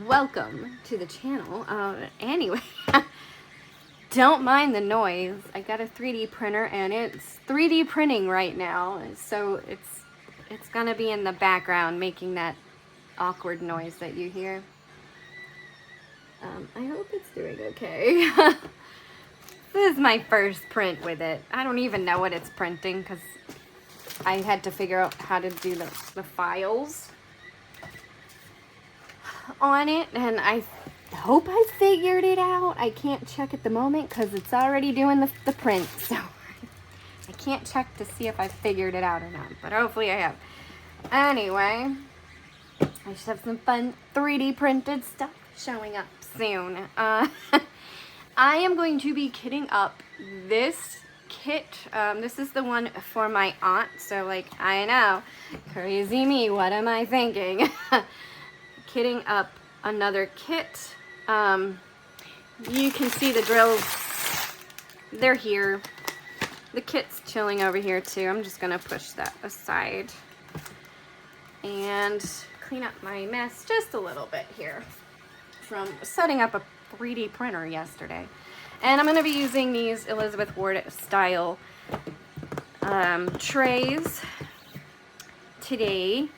welcome to the channel. Anyway, don't mind the noise. I got a 3D printer and it's 3D printing right now, so it's gonna be in the background making that awkward noise that you hear. I hope it's doing okay. This is my first print with it. I don't even know what it's printing because I had to figure out how to do the files on it, and I hope I figured it out. I can't check at the moment because it's already doing the print, so I can't check to see if I figured it out or not, but hopefully I have. Anyway, I should have some fun 3D printed stuff showing up soon. I am going to be kitting up this kit. This is the one for my aunt, so like, I know, crazy me, what am I thinking? Kitting up another kit. You can see the drills, they're here. The kit's chilling over here too. I'm just gonna push that aside and clean up my mess just a little bit here from setting up a 3D printer yesterday. And I'm going to be using these Elizabeth Ward style trays today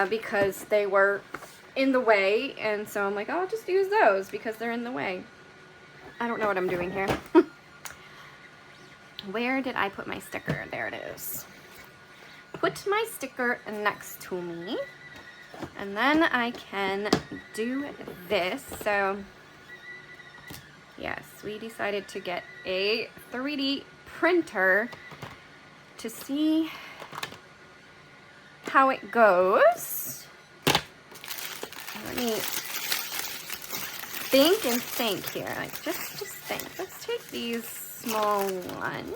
because they were in the way, and so I'm like, oh, I'll just use those because they're in the way. I don't know what I'm doing here. Where did I put my sticker? There it is. Put my sticker next to me, and then I can do this. So yes, we decided to get a 3D printer to see how it goes. Let me think and think here. Like, just think. Let's take these small ones,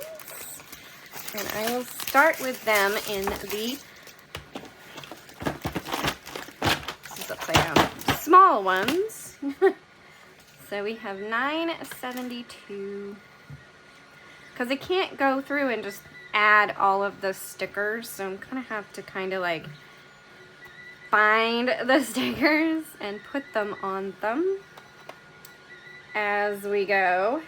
and I will start with them in the, this is upside down, small ones. So we have 972, because I can't go through and just add all of the stickers, so I'm gonna have to kind of like find the stickers and put them on them as we go.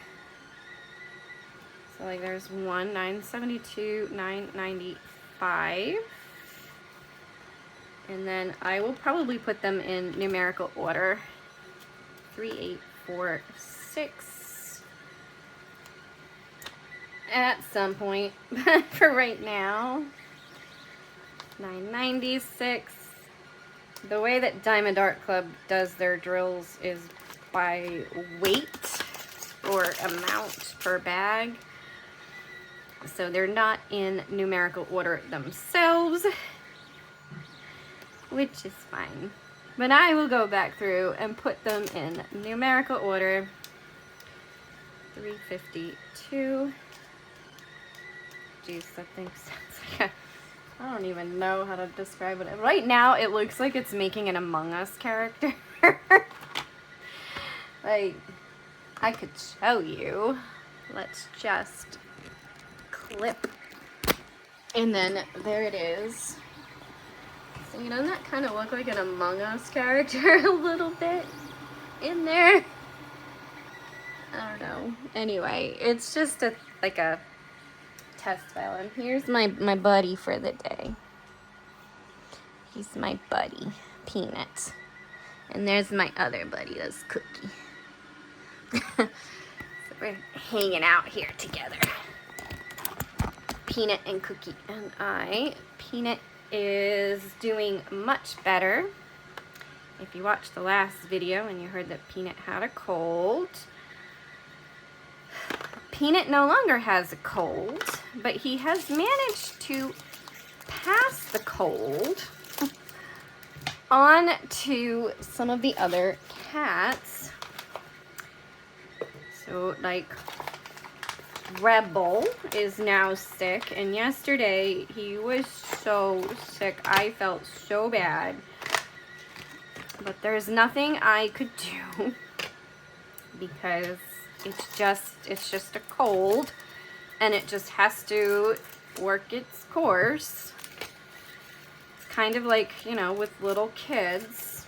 So like there's 1, 972, 995, and then I will probably put them in numerical order. 3, 8, 4, 6 at some point, but for right now, 996. The way that Diamond Art Club does their drills is by weight or amount per bag, so they're not in numerical order themselves, which is fine. But I will go back through and put them in numerical order. 352. Geez, that thing sounds like I don't even know how to describe it. Right now, it looks like it's making an Among Us character. Like, I could show you. Let's just clip. And then there it is. So, doesn't that kind of look like an Among Us character a little bit in there? I don't know. Anyway, it's just like a test file. And here's my buddy for the day. He's my buddy, Peanut. And there's my other buddy, that's Cookie. So we're hanging out here together. Peanut and Cookie and Peanut is doing much better. If you watched the last video and you heard that Peanut had a cold, Peanut no longer has a cold, but he has managed to pass the cold on to some of the other cats. So like Rebel is now sick, and yesterday he was so sick. I felt so bad, but there's nothing I could do because it's just a cold, and it just has to work its course. It's kind of like, with little kids.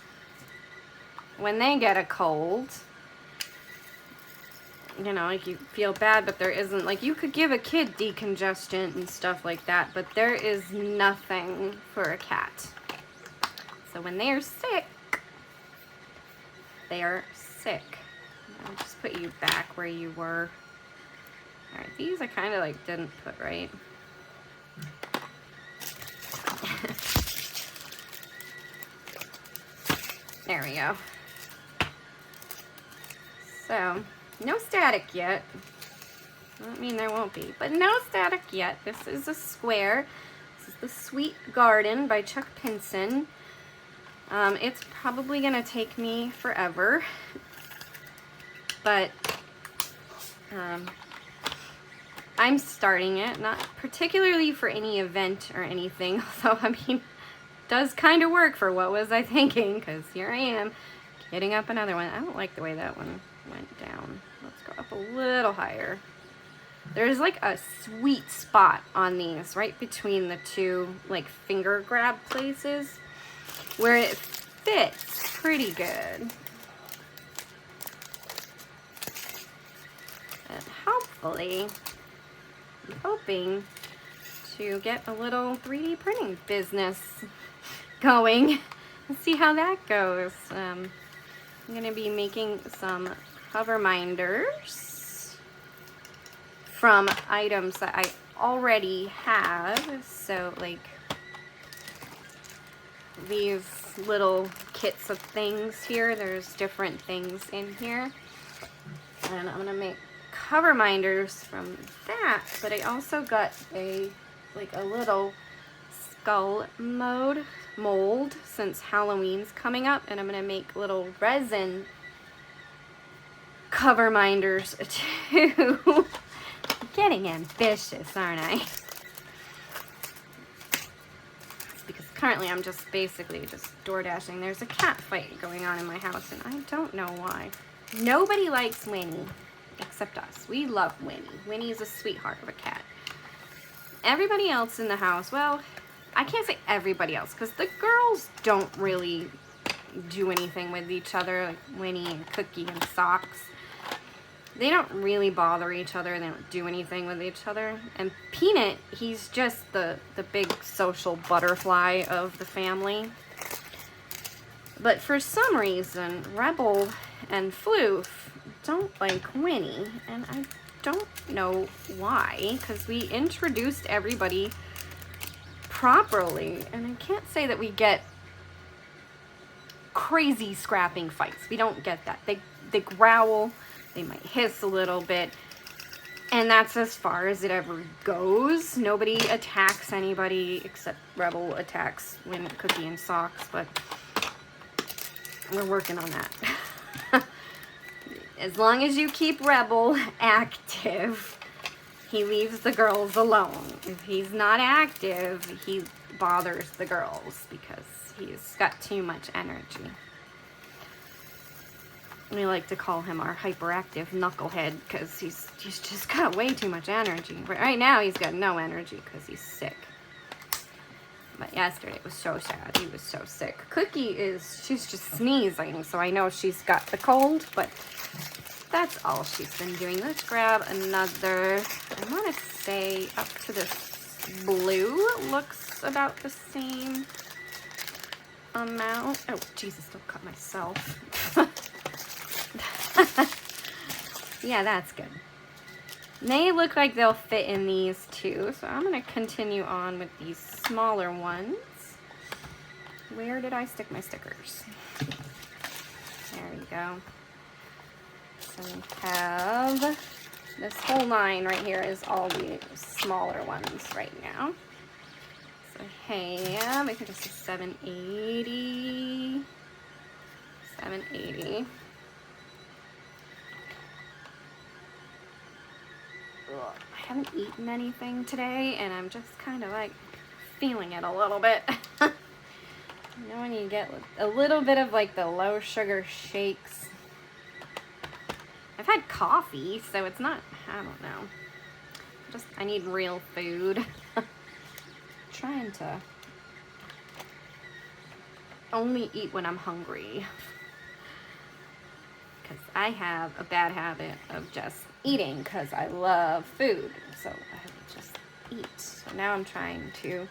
when they get a cold, you know, like you feel bad, but there isn't, like you could give a kid decongestant and stuff like that, but there is nothing for a cat. So when they are sick, they are sick. I'll just put you back where you were. All right, these I kind of like didn't put right. There we go. So, no static yet. I don't mean there won't be, but no static yet. This is a square. This is the Sweet Garden by Chuck Pinson. It's probably gonna take me forever, but I'm starting it, not particularly for any event or anything, although I mean, it does kind of work for what was I thinking, because here I am getting up another one. I don't like the way that one went down. Let's go up a little higher. There's like a sweet spot on these right between the two like finger grab places where it fits pretty good. And hopefully, I'm hoping to get a little 3D printing business going and see how that goes. I'm going to be making some cover minders from items that I already have. So like these little kits of things here, there's different things in here. And I'm going to make cover minders from that, but I also got a little skull mold since Halloween's coming up, and I'm gonna make little resin cover minders too. I'm getting ambitious, aren't I? It's because currently I'm just basically just door dashing. There's a cat fight going on in my house and I don't know why. Nobody likes Winnie except us. We love Winnie. Winnie's a sweetheart of a cat. Everybody else in the house, well, I can't say everybody else because the girls don't really do anything with each other, like Winnie and Cookie and Socks. They don't really bother each other. They don't do anything with each other. And Peanut, he's just the big social butterfly of the family. But for some reason, Rebel and Floof don't like Winnie, and I don't know why, because we introduced everybody properly, and I can't say that we get crazy scrapping fights. We don't get that. They growl, they might hiss a little bit, and that's as far as it ever goes. Nobody attacks anybody except Rebel attacks when Cookie and Socks, but we're working on that. As long as you keep Rebel active, he leaves the girls alone. If he's not active, he bothers the girls because he's got too much energy. We like to call him our hyperactive knucklehead because he's just got way too much energy. Right now, he's got no energy because he's sick. But yesterday was so sad. He was so sick. Cookie she's just sneezing, so I know she's got the cold, but that's all she's been doing. Let's grab another, I want to say up to this blue. Looks about the same amount. Oh, Jesus, don't cut myself. Yeah, that's good. They look like they'll fit in these too, so I'm going to continue on with these smaller ones. Where did I stick my stickers? There we go. So we have this whole line right here is all the smaller ones right now. So I think this is 780. 780. I haven't eaten anything today, and I'm just kind of like feeling it a little bit. You know when you get a little bit of like the low sugar shakes. I've had coffee, so it's not, I don't know. I need real food. Trying to only eat when I'm hungry. because I have a bad habit of just eating because I love food. So I would just eat. So now I'm trying to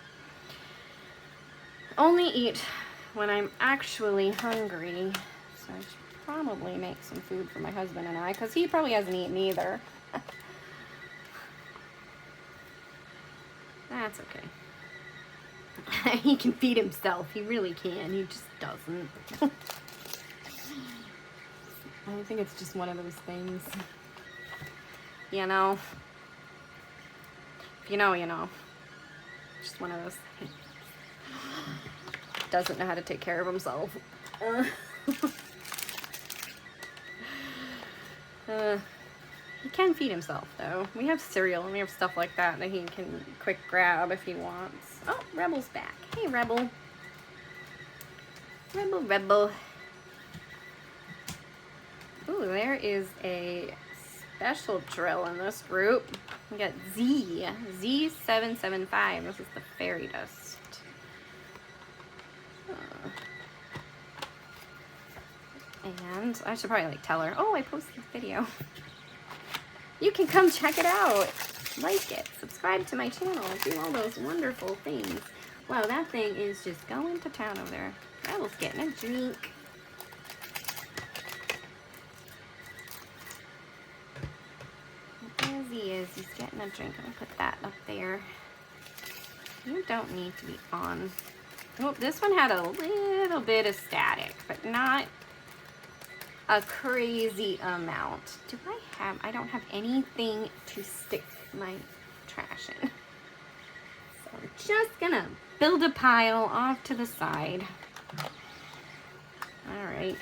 only eat when I'm actually hungry. So I should probably make some food for my husband and I, because he probably hasn't eaten either. That's okay. He can feed himself. He really can. He just doesn't. I think it's just one of those things. You know? If you know, you know. Just one of those things. Doesn't know how to take care of himself. He can feed himself, though. We have cereal and we have stuff like that that he can quick grab if he wants. Oh, Rebel's back. Hey, Rebel. Rebel. Ooh, there is a special drill in this group. We got Z775. This is the fairy dust. And I should probably tell her, oh, I posted this video. You can come check it out. Like it, subscribe to my channel, do all those wonderful things. Wow, that thing is just going to town over there. Rebel's getting a drink. As he is, he's getting a drink. I'm gonna put that up there. You don't need to be on. Oh, this one had a little bit of static, but not a crazy amount. Do I have, I don't have anything to stick my trash in. So I'm just gonna build a pile off to the side. All right.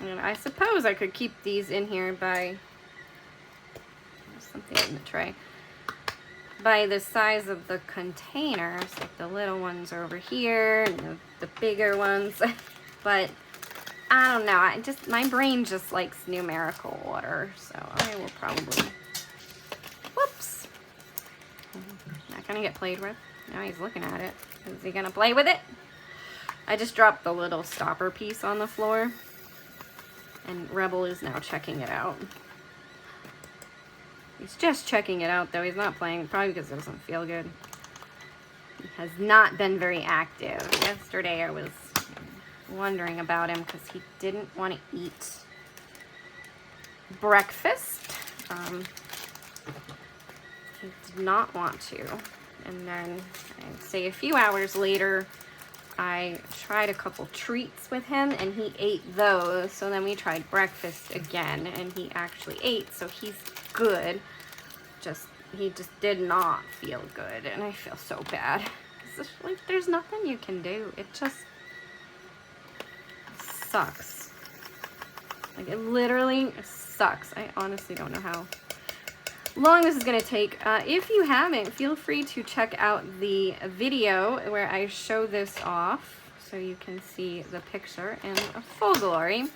And I suppose I could keep these in here by something in the tray. By the size of the containers, like the little ones over here and the bigger ones. But I don't know, my brain just likes numerical order, so I will probably, whoops. Not gonna get played with. Now he's looking at it. Is he gonna play with it? I just dropped the little stopper piece on the floor, and Rebel is now checking it out. He's just checking it out, though. He's not playing, probably because it doesn't feel good. He has not been very active. Yesterday I was wondering about him because he didn't want to eat breakfast. He did not want to. And then, I'd say a few hours later, I tried a couple treats with him and he ate those. So then we tried breakfast again and he actually ate, so he's good. He just did not feel good, and I feel so bad. It's just, like, there's nothing you can do. It just sucks. Like, it literally sucks. I honestly don't know how long this is gonna take. If you haven't, feel free to check out the video where I show this off so you can see the picture in full glory.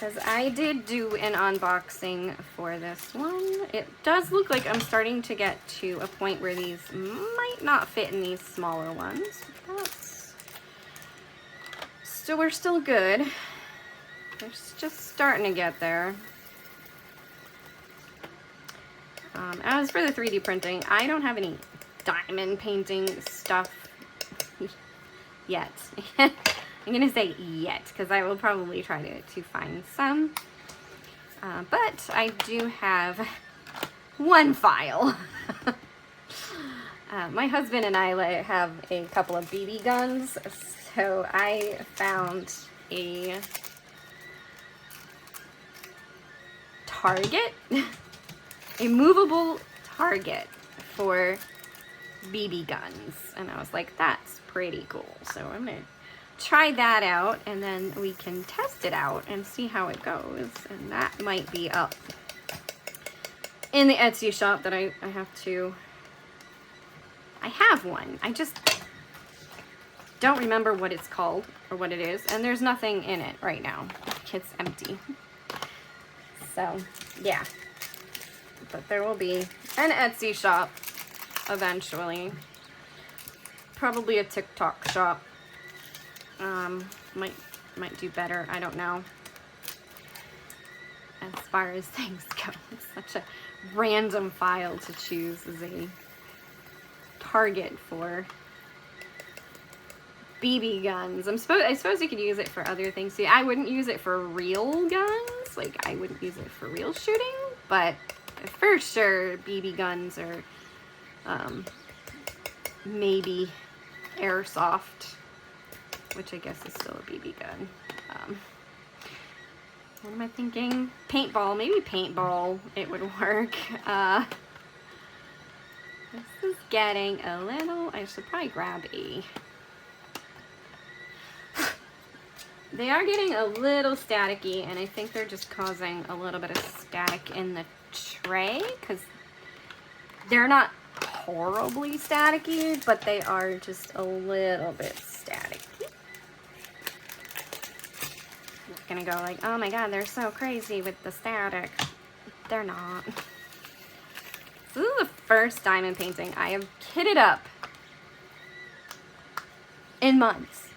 Because I did do an unboxing for this one. It does look like I'm starting to get to a point where these might not fit in these smaller ones. So we're still good. We're just starting to get there. As for the 3D printing, I don't have any diamond painting stuff yet. I'm gonna say yet, because I will probably try to find some. But I do have one file. My husband and I have a couple of BB guns, so I found a target, a movable target for BB guns, and I was like, that's pretty cool. So I'm gonna try that out, and then we can test it out and see how it goes. And that might be up in the Etsy shop that I have one. I just don't remember what it's called or what it is, and there's nothing in it right now. kit's empty. So, yeah. But there will be an Etsy shop eventually. Probably a TikTok shop. Might do better. I don't know. As far as things go, it's such a random file to choose as a target for BB guns. I suppose you could use it for other things. See, I wouldn't use it for real guns. Like, I wouldn't use it for real shooting, but for sure, BB guns or maybe airsoft, which I guess is still a BB gun. What am I thinking? Paintball, maybe paintball, it would work. This is getting a little, I should probably grab a, they are getting a little staticky, and I think they're just causing a little bit of static in the tray, because they're not horribly staticky, but they are just a little bit staticky. I'm not gonna go like, oh my god, they're so crazy with the static. They're not. This is the first diamond painting I have kitted up in months.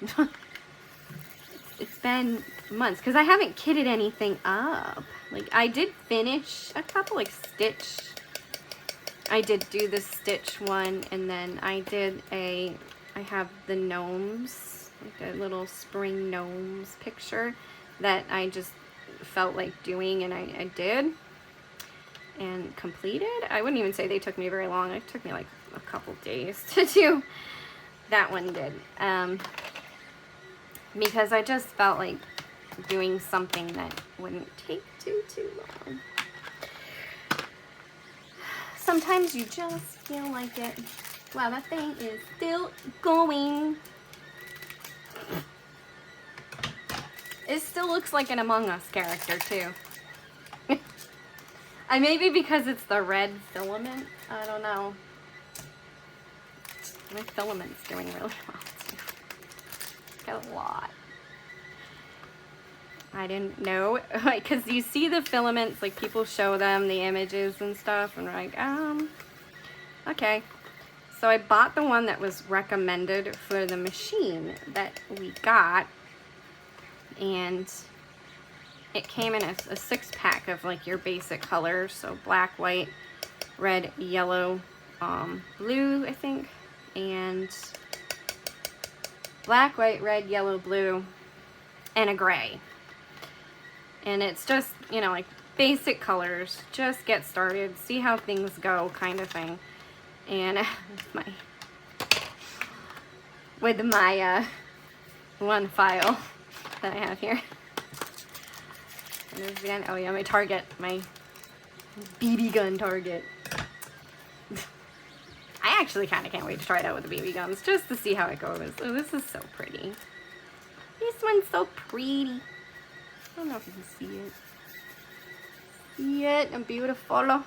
It's been months, because I haven't kitted anything up. Like, I did finish a couple, like Stitch. I did do the Stitch one, and then I have the gnomes, like a little spring gnomes picture that I just felt like doing, and I did and completed. I wouldn't even say they took me very long. It took me like a couple days to do. That one did. Because I just felt like doing something that wouldn't take too long. Sometimes you just feel like it. Wow, that thing is still going. It still looks like an Among Us character too. Maybe because it's the red filament. I don't know. My filament's doing really well too. Got a lot. I didn't know, like, because you see the filaments, like people show them the images and stuff, and we're like, okay. So I bought the one that was recommended for the machine that we got, and it came in a 6-pack of like your basic colors, so black, white, red, yellow, blue, I think, and black, white, red, yellow, blue, and a gray. And it's just, you know, like basic colors, just get started, see how things go kind of thing. And with my one file that I have here. And again, oh yeah, my target, my BB gun target. I actually kind of can't wait to try it out with the BB guns, just to see how it goes. Oh, this is so pretty. This one's so pretty. I don't know if you can see it. See it? I'm beautiful. I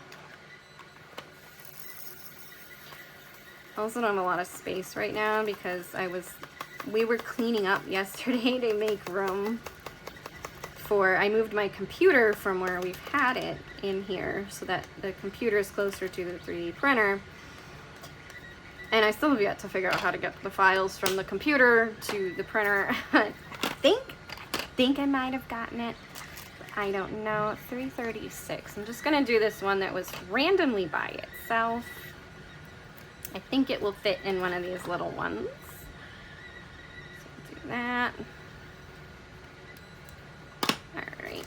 also don't have a lot of space right now because we were cleaning up yesterday to make room for, I moved my computer from where we've had it in here so that the computer is closer to the 3D printer. And I still have yet to figure out how to get the files from the computer to the printer. I think I might have gotten it. But I don't know. 336. I'm just going to do this one that was randomly by itself. I think it will fit in one of these little ones. So do that. Alright.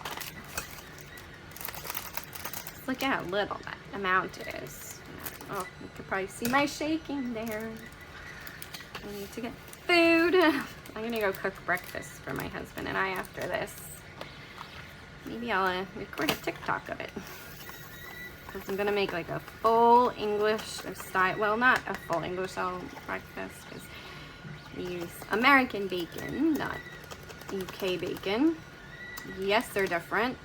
Look at how little that amount is. Oh, you could probably see my shaking there. I need to get food. I'm gonna go cook breakfast for my husband and I after this. Maybe I'll record a TikTok of it. Because I'm gonna make like a full English style, well, not a full English style breakfast, because we use American bacon, not UK bacon. Yes, they're different.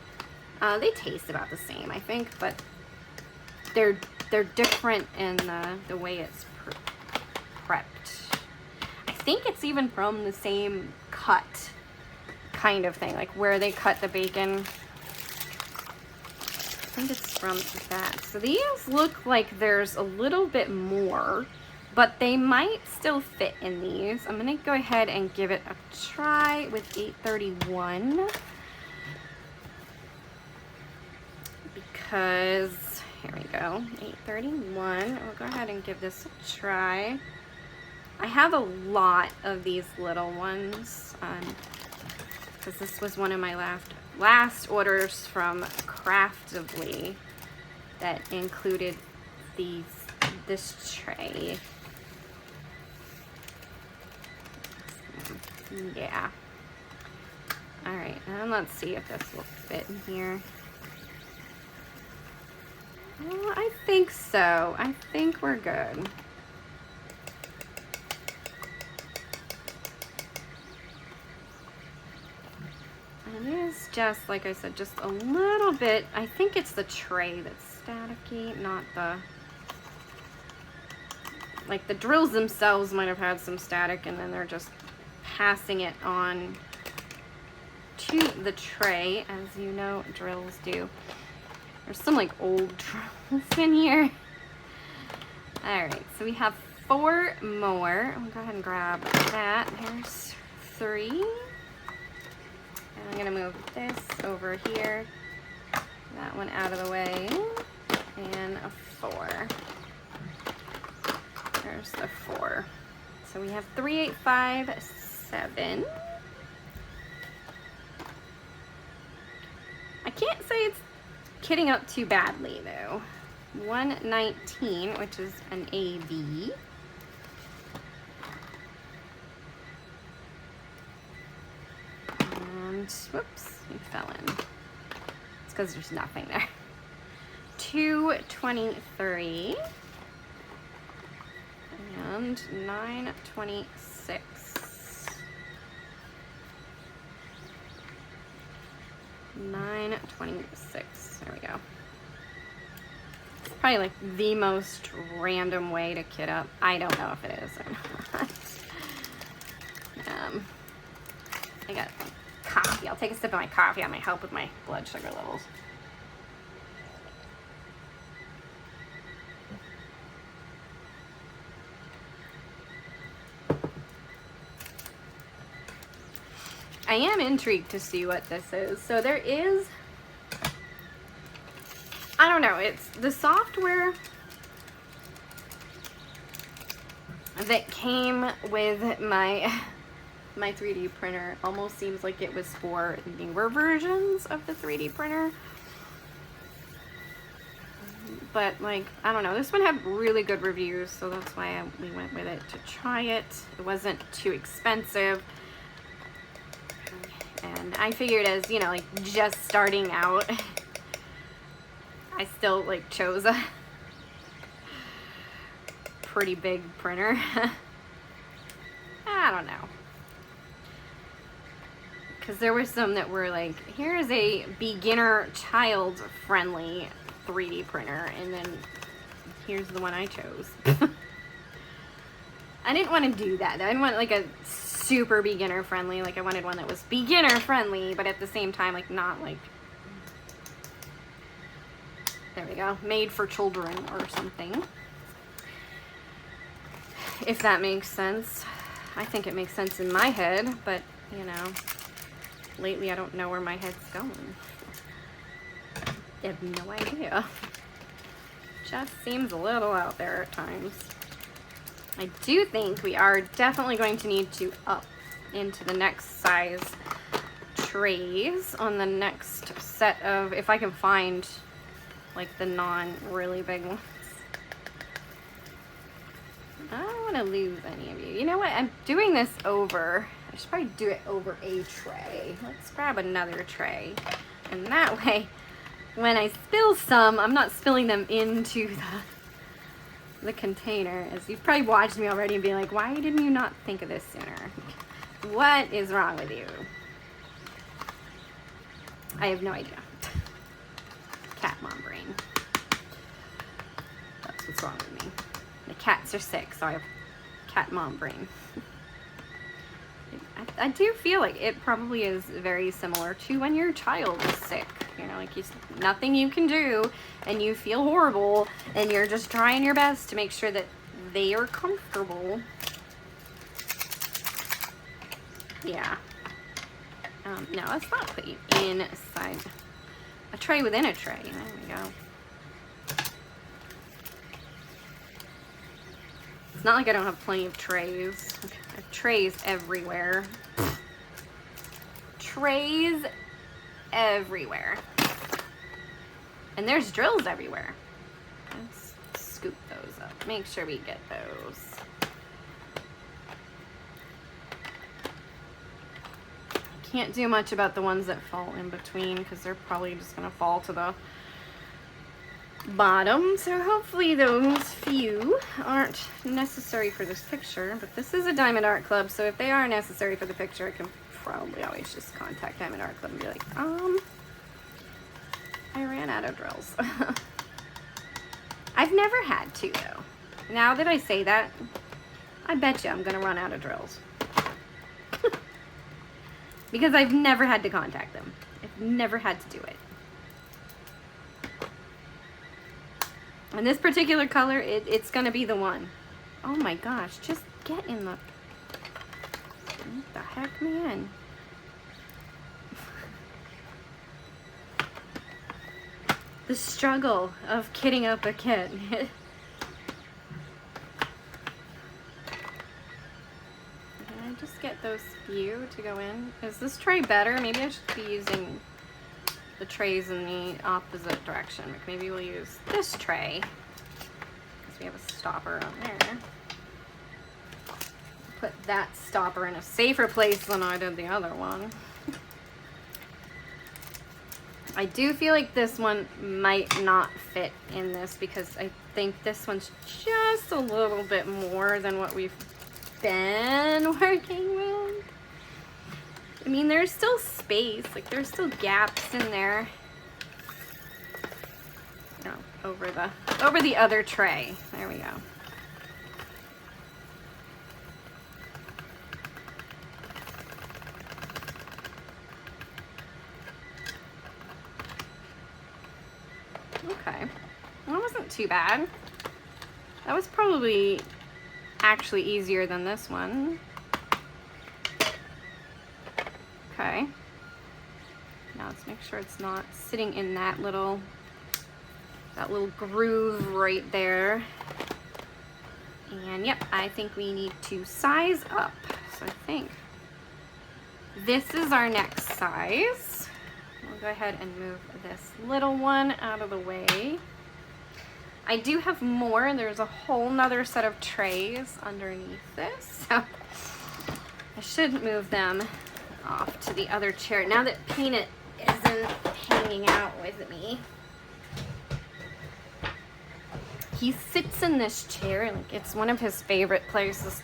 They taste about the same, I think, but they're different in the way it's prepped. I think it's even from the same cut kind of thing, like where they cut the bacon. I think it's from that. So these look like there's a little bit more, but they might still fit in these. I'm gonna go ahead and give it a try with 831. Because, here we go, 831. We'll go ahead and give this a try. I have a lot of these little ones, because this was one of my last orders from Craftably that included this tray. Yeah. All right, and let's see if this will fit in here. Well, I think so. I think we're good. And it is just, like I said, just a little bit. I think it's the tray that's staticky, not the... Like the drills themselves might have had some static, and then they're just passing it on to the tray, as you know drills do. There's some like old drills in here. Alright, so we have 4 more. I'll go ahead and grab that. Here's 3. And I'm going to move this over here. That one out of the way. And a 4. There's the 4. So we have 3, 8, 5, 7. I can't say it's kitting up too badly though. 119, which is an AV. And whoops, we fell in. It's because there's nothing there. 223 and 926. 926. There we go. It's probably like the most random way to kit up. I don't know if it is or not. I got coffee. I'll take a sip of my coffee. That might help with my blood sugar levels. I am intrigued to see what this is. So there is, I don't know, it's the software that came with my 3D printer. Almost seems like it was for newer versions of the 3D printer. But like, I don't know, this one had really good reviews, so that's why we went with it to try it. It wasn't too expensive. And I figured as, you know, like just starting out, I still like chose a pretty big printer. I don't know. Because there were some that were like, here's a beginner child friendly 3D printer, and then here's the one I chose. I didn't want to do that. I didn't want like a super beginner friendly. Like I wanted one that was beginner friendly, but at the same time, like not like, there we go, made for children or something. If that makes sense. I think it makes sense in my head, but you know, lately I don't know where my head's going. I have no idea. Just seems a little out there at times. I do think we are definitely going to need to up into the next size trays on the next set of, if I can find like the non-really big ones. I don't want to lose any of you. You know what? I'm doing this over. I should probably do it over a tray. Let's grab another tray. And that way, when I spill some, I'm not spilling them into the container. As you've probably watched me already and be like, why didn't you not think of this sooner? What is wrong with you? I have no idea. Cat mom brain. That's what's wrong with me. The cats are sick, so I have cat mom brain. I I do feel like it probably is very similar to when your child is sick. You know, like nothing you can do and you feel horrible and you're just trying your best to make sure that they are comfortable. Yeah. No, let's not put you inside a tray within a tray. There we go. It's not like I don't have plenty of trays. Okay, I have trays everywhere. Trays everywhere. And there's drills everywhere. Let's scoop those up. Make sure we get those. Can't do much about the ones that fall in between because they're probably just gonna fall to the bottom. So hopefully those few aren't necessary for this picture, but this is a Diamond Art Club, so if they are necessary for the picture, I can probably always just contact Diamond Art Club and be like, I ran out of drills. I've never had to though. Now that I say that, I bet you I'm gonna run out of drills. Because I've never had to contact them. I've never had to do it. And this particular color, it's gonna be the one. Oh my gosh, just get in the... What the heck, man? The struggle of kitting up a kit. Just get those few to go in. Is this tray better? Maybe I should be using the trays in the opposite direction. Like maybe we'll use this tray because we have a stopper on there. Put that stopper in a safer place than I did the other one. I do feel like this one might not fit in this because I think this one's just a little bit more than what we've been working with. I mean, there's still space, like there's still gaps in there. No, over the other tray. There we go. Okay, that wasn't too bad. That was probably actually easier than this one. Okay. Now let's make sure it's not sitting in that little groove right there. And yep, I think we need to size up. So I think this is our next size. We'll go ahead and move this little one out of the way. I do have more. There's a whole nother set of trays underneath this. So I should move them off to the other chair now that Peanut isn't hanging out with me. He sits in this chair, like it's one of his favorite places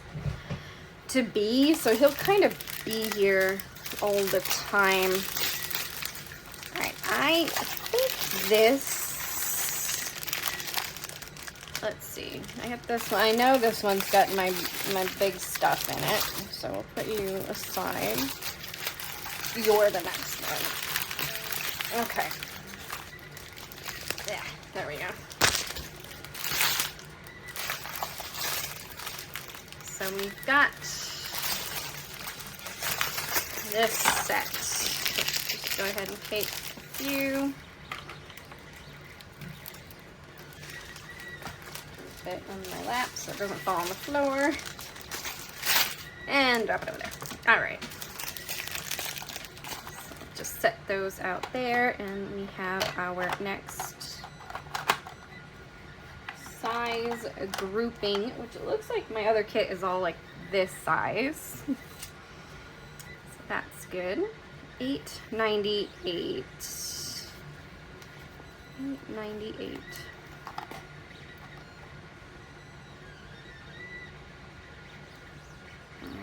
to be, so he'll kind of be here all the time. All right, I think this, let's see, I have this one. I know this one's got my big stuff in it, so we'll put you aside. You're the next one. Okay. Yeah, there we go. So we've got this set. Just go ahead and take a few. Put it on my lap so it doesn't fall on the floor. And drop it over there. All right. So just set those out there, and we have our next size grouping, which it looks like my other kit is all like this size. So that's good. $8.98. $8.98.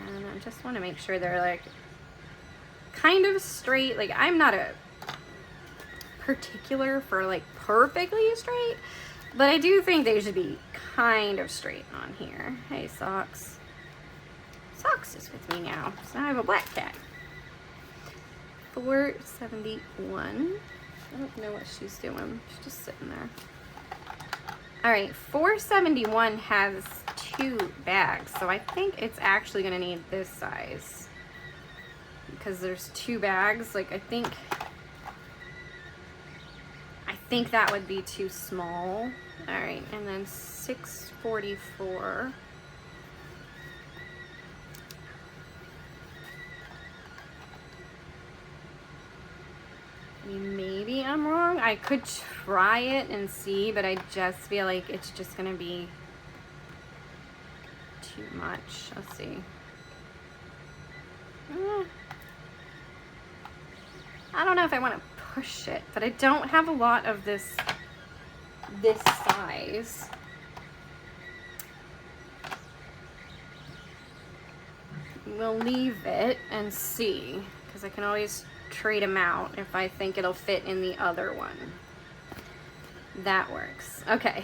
And I just want to make sure they're like kind of straight. Like I'm not a particular for like perfectly straight, but I do think they should be kind of straight on here. Hey, socks. Socks is with me now, so I have a black cat. 471. I don't know what she's doing. She's just sitting there. All right, 471 has 2 bags, so I think it's actually gonna need this size because there's 2 bags. Like I think that would be too small. All right, and then 644. Maybe I'm wrong. I could try it and see, but I just feel like it's just gonna be too much. Let's see. I don't know if I want to push it, but I don't have a lot of this size. We'll leave it and see, because I can always trade them out if I think it'll fit in the other one. That works. Okay.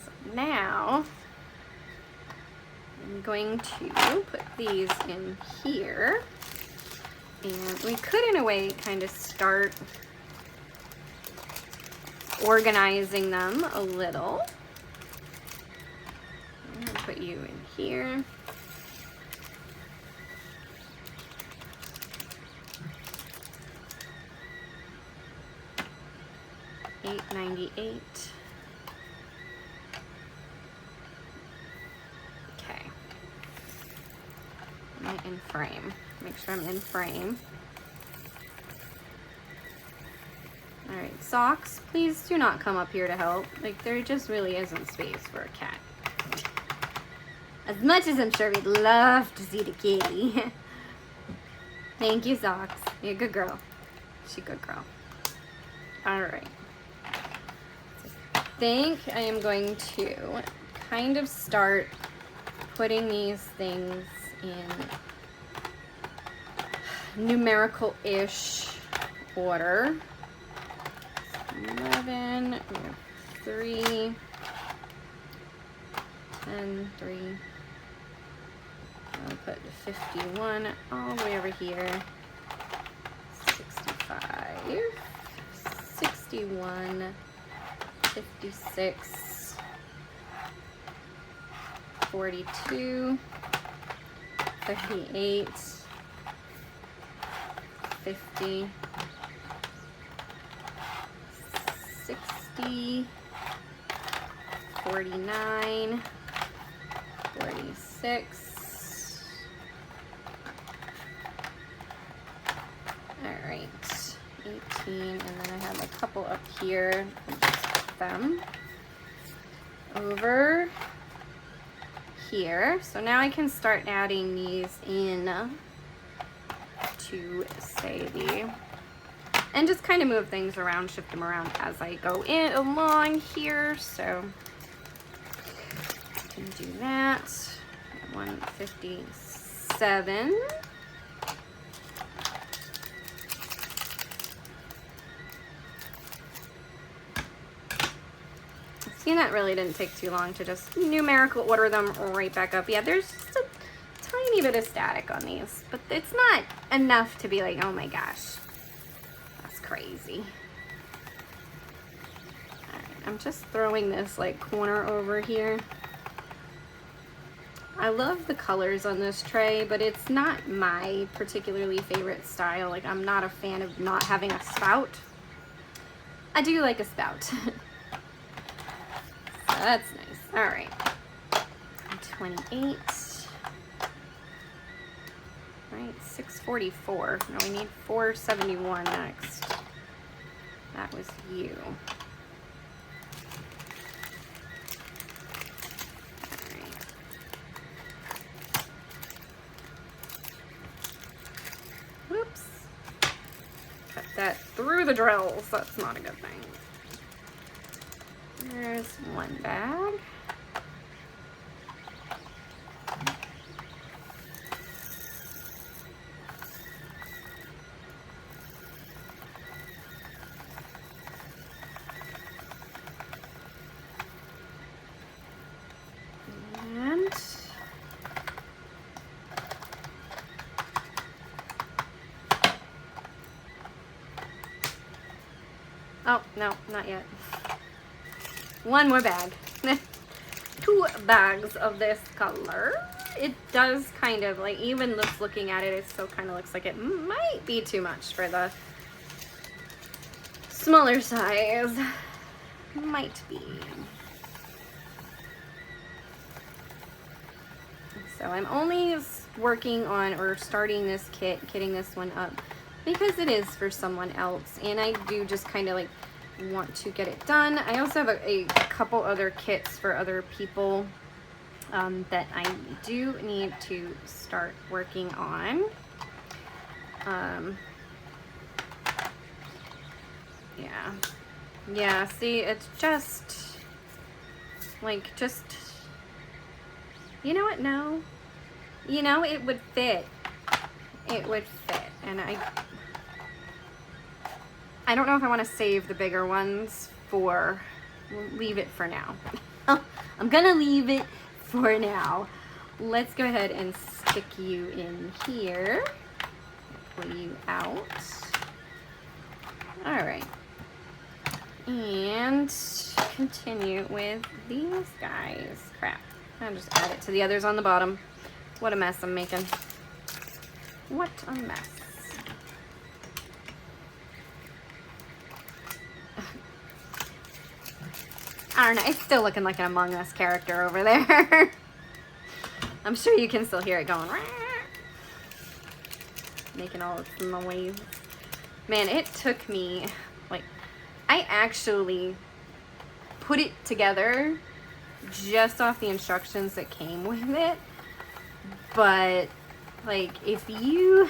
So now I'm going to put these in here, and we could in a way kind of start organizing them a little. I'm gonna put you in here. $8.98. Okay. Am I in frame? Make sure I'm in frame. All right, socks, please do not come up here to help. Like, there just really isn't space for a cat. As much as I'm sure we'd love to see the kitty. Thank you, socks. You're a good girl. She's a good girl. All right. I think I am going to kind of start putting these things in numerical-ish order. 11, we have 3, 10, 3. I'll put 51 all the way over here. 65, 61, 56, 42, 38, 50, 60, 49, 46. All right, 18, and then I have a couple up here. I'll just put them over here. So now I can start adding these in to say and just kind of move things around, shift them around as I go in along here. So I can do that. 157. See, that really didn't take too long to just numerical order them right back up. Yeah, there's just a tiny bit of static on these, but it's not enough to be like, oh my gosh, that's crazy. All right, I'm just throwing this like corner over here. I love the colors on this tray, but it's not my particularly favorite style. Like, I'm not a fan of not having a spout. I do like a spout. So that's nice. All right. 28. Right, 644. Now we need 471 next. That was you. Whoops. Cut that through the drills. That's not a good thing. There's one bag. Oh, no, not yet. One more bag. 2 bags of this color. It does kind of, like, even just looking at it, it still kind of looks like it might be too much for the smaller size. Might be. So I'm only working on, or starting this kit, kitting this one up, because it is for someone else, and I do just kind of like want to get it done. I also have a couple other kits for other people that I do need to start working on. Yeah, see, it's just like, you know what, no, you know, it would fit, and I don't know if I want to save the bigger ones we'll leave it for now. I'm gonna leave it for now. Let's go ahead and stick you in here. Pull you out. All right. And continue with these guys. Crap. I'll just add it to the others on the bottom. What a mess I'm making. What a mess. I don't know, it's still looking like an Among Us character over there. I'm sure you can still hear it going. Making all its noise. Man, it took me, like, I actually put it together just off the instructions that came with it. But, like, if you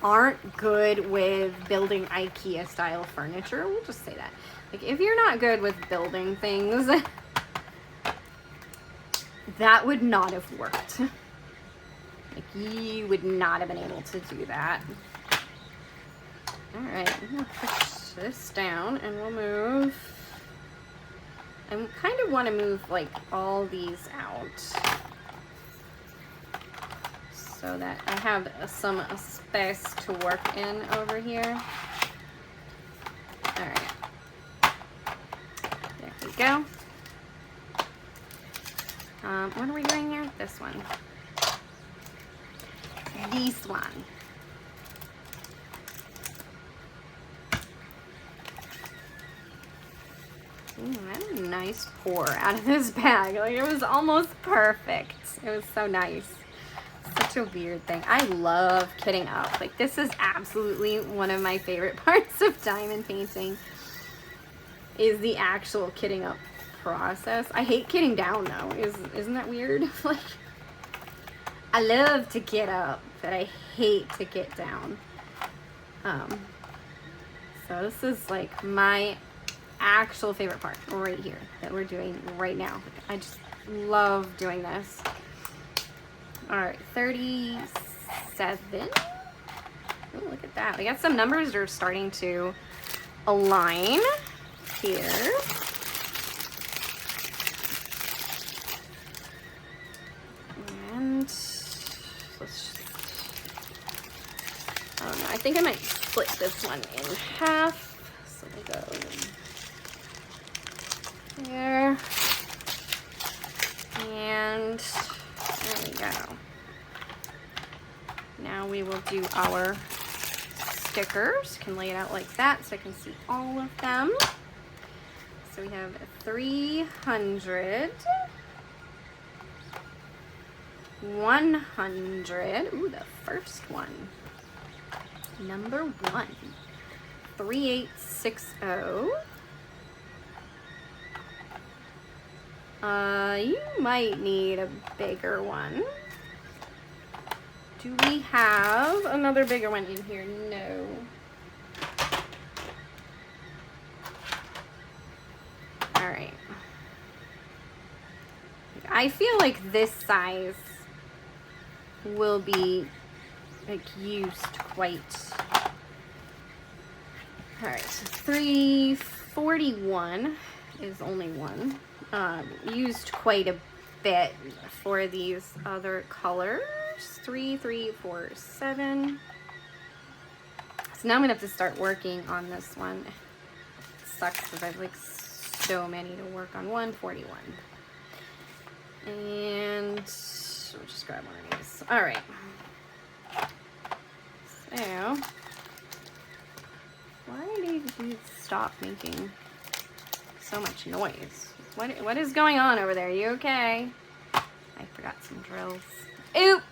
aren't good with building IKEA style furniture, we'll just say that. Like, if you're not good with building things, that would not have worked. Like, you would not have been able to do that. All right, I'm gonna push this down and we'll move. I kind of want to move, like, all these out so that I have some space to work in over here. All right. There we go. What are we doing here? This one. This one. Ooh, that's a nice pour out of this bag. Like, it was almost perfect. It was so nice. Such a weird thing. I love kitting up. Like, this is absolutely one of my favorite parts of diamond painting, is the actual kitting up process. I hate kitting down though. Isn't that weird? Like, I love to kit up, but I hate to kit down. So this is like my actual favorite part right here that we're doing right now. Like, I just love doing this. All right, 37. Oh, look at that. We got some numbers that are starting to align here. And let's, I don't know, I think I might split this one in half. So we'll go there. And there we go. Now we will do our stickers. Can lay it out like that so I can see all of them. So we have 300, 100. Ooh, the first one. Number 1. 3860. You might need a bigger one. Do we have another bigger one in here? No. All right. I feel like this size will be like used quite. All right, so 341 is only one. Used quite a bit for these other colors. 3, 3, 4, 7. So now I'm gonna have to start working on this one. It sucks because I have like so many to work on. 141. And we'll just grab one of these. All right. So, why did you stop making so much noise? What is going on over there? You okay? I forgot some drills. Oops!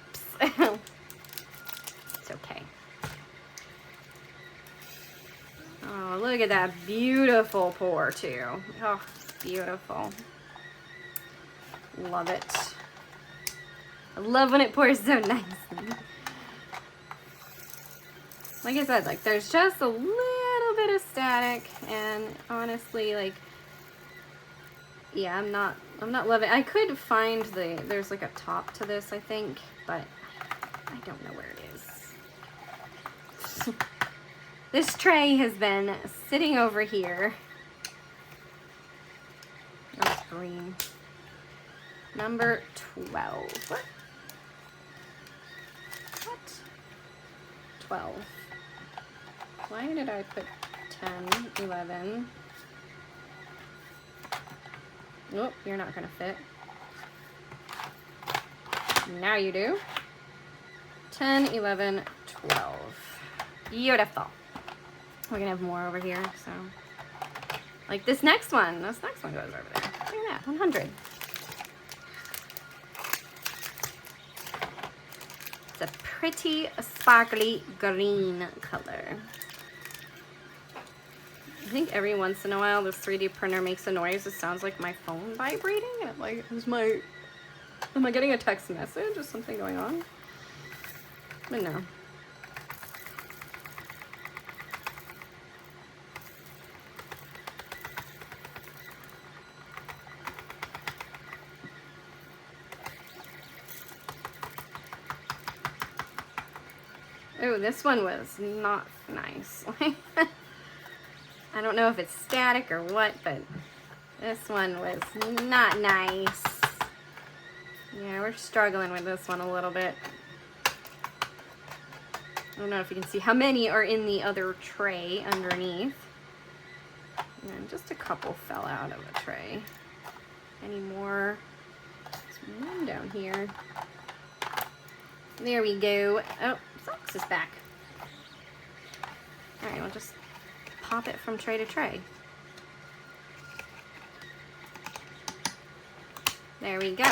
It's okay. Oh, look at that beautiful pour too. Oh, beautiful. Love it. I love when it pours so nicely. Like I said, like there's just a little bit of static, and honestly, like, yeah, I'm not loving it. I could find there's like a top to this, I think, but I don't know where it is. This tray has been sitting over here. That's green. Number 12. What? 12. Why did I put 10, 11? Nope, you're not gonna fit. Now you do. 10, 11, 12. Beautiful. We're gonna have more over here, so. Like this next one goes over there. Look at that, 100. It's a pretty sparkly green color. I think every once in a while this 3D printer makes a noise. It sounds like my phone vibrating, and I'm like, am I getting a text message? Is something going on? But no. Oh, this one was not nice. I don't know if it's static or what, but this one was not nice. Yeah, we're struggling with this one a little bit. I don't know if you can see how many are in the other tray underneath. And just a couple fell out of the tray. Any more? There's one down here. There we go. Oh, socks is back. All right, we'll just pop it from tray to tray. There we go.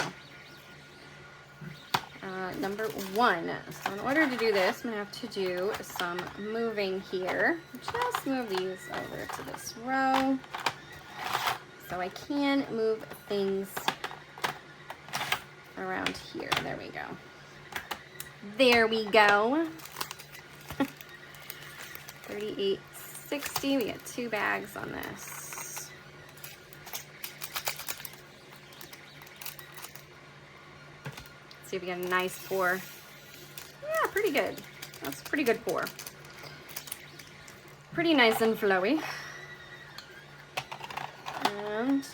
Number 1. So in order to do this, I'm gonna have to do some moving here. Just move these over to this row so I can move things around here. There we go. There we go. 38.60. We got 2 bags on this. Let's see if we get a nice pour. Yeah, pretty good. That's a pretty good pour. Pretty nice and flowy. And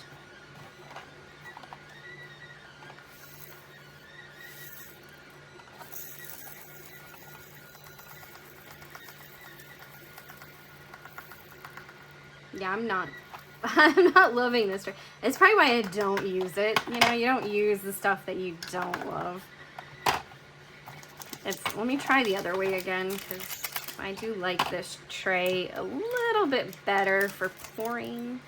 yeah, I'm not loving this tray. It's probably why I don't use it. You know, you don't use the stuff that you don't love. Let me try the other way again, because I do like this tray a little bit better for pouring.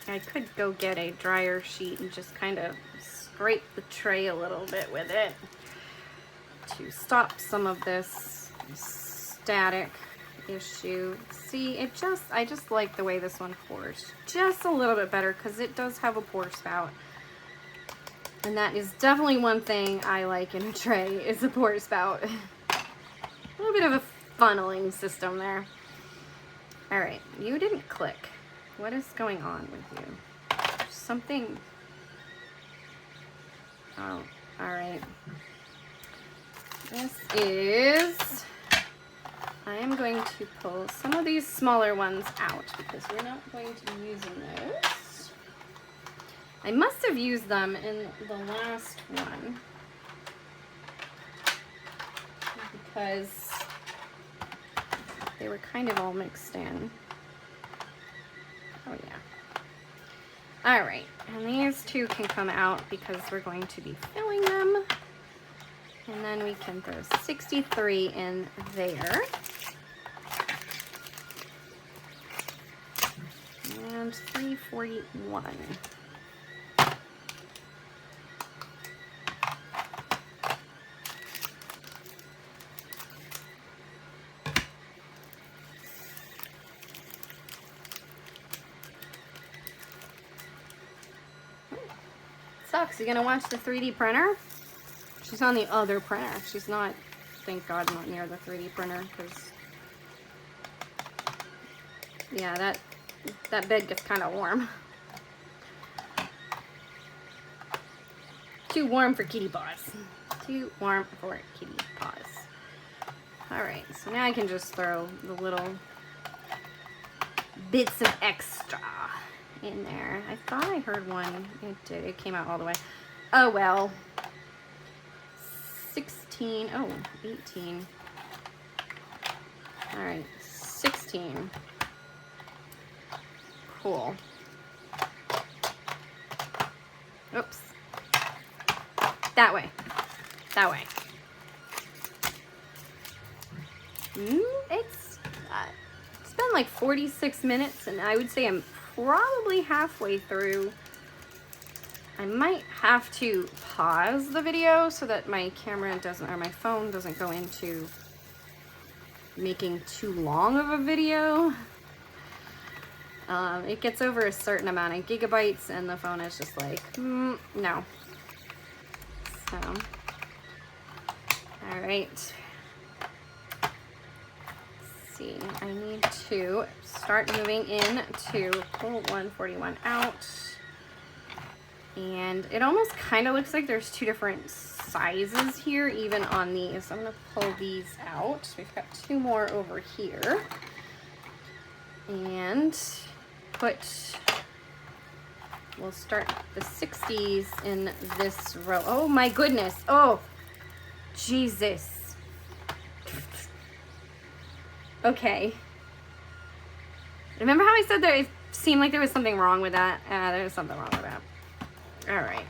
I could go get a dryer sheet and just kind of scrape the tray a little bit with it to stop some of this static issue. See, I just like the way this one pours just a little bit better, because it does have a pour spout, and that is definitely one thing I like in a tray, is a pour spout. A little bit of a funneling system there. All right, you didn't click. What is going on with you? Something. Oh, all right. This is, I am going to pull some of these smaller ones out because we're not going to be using those. I must have used them in the last one. because they were kind of all mixed in. Oh yeah. All right, and these two can come out because we're going to be filling them. And then we can throw 63 in there. And 341. Sucks. You gonna watch the 3D printer? She's on the other printer. She's not, thank God, not near the 3D printer, because yeah, that bed gets kind of warm. Too warm for kitty paws. Too warm for kitty paws. All right, so now I can just throw the little bits of extra in there. I thought I heard one. It did. It came out all the way. Oh well. 16. Oh, 18. All right, 16. Cool. Oops. That way. That way. It's been like 46 minutes, and I would say I'm probably halfway through. I might have to pause the video so that my camera doesn't, or my phone doesn't go into making too long of a video. It gets over a certain amount of gigabytes and the phone is just like, no. So, all right. Let's see, I need to start moving in to pull 141 out. And it almost kind of looks like there's two different sizes here, even on these. I'm gonna pull these out. We've got two more over here. And we'll start the 60s in this row. Oh my goodness. Oh, Jesus. Okay. Remember how I said that it seemed like there was something wrong with that? There's something wrong with that. All right.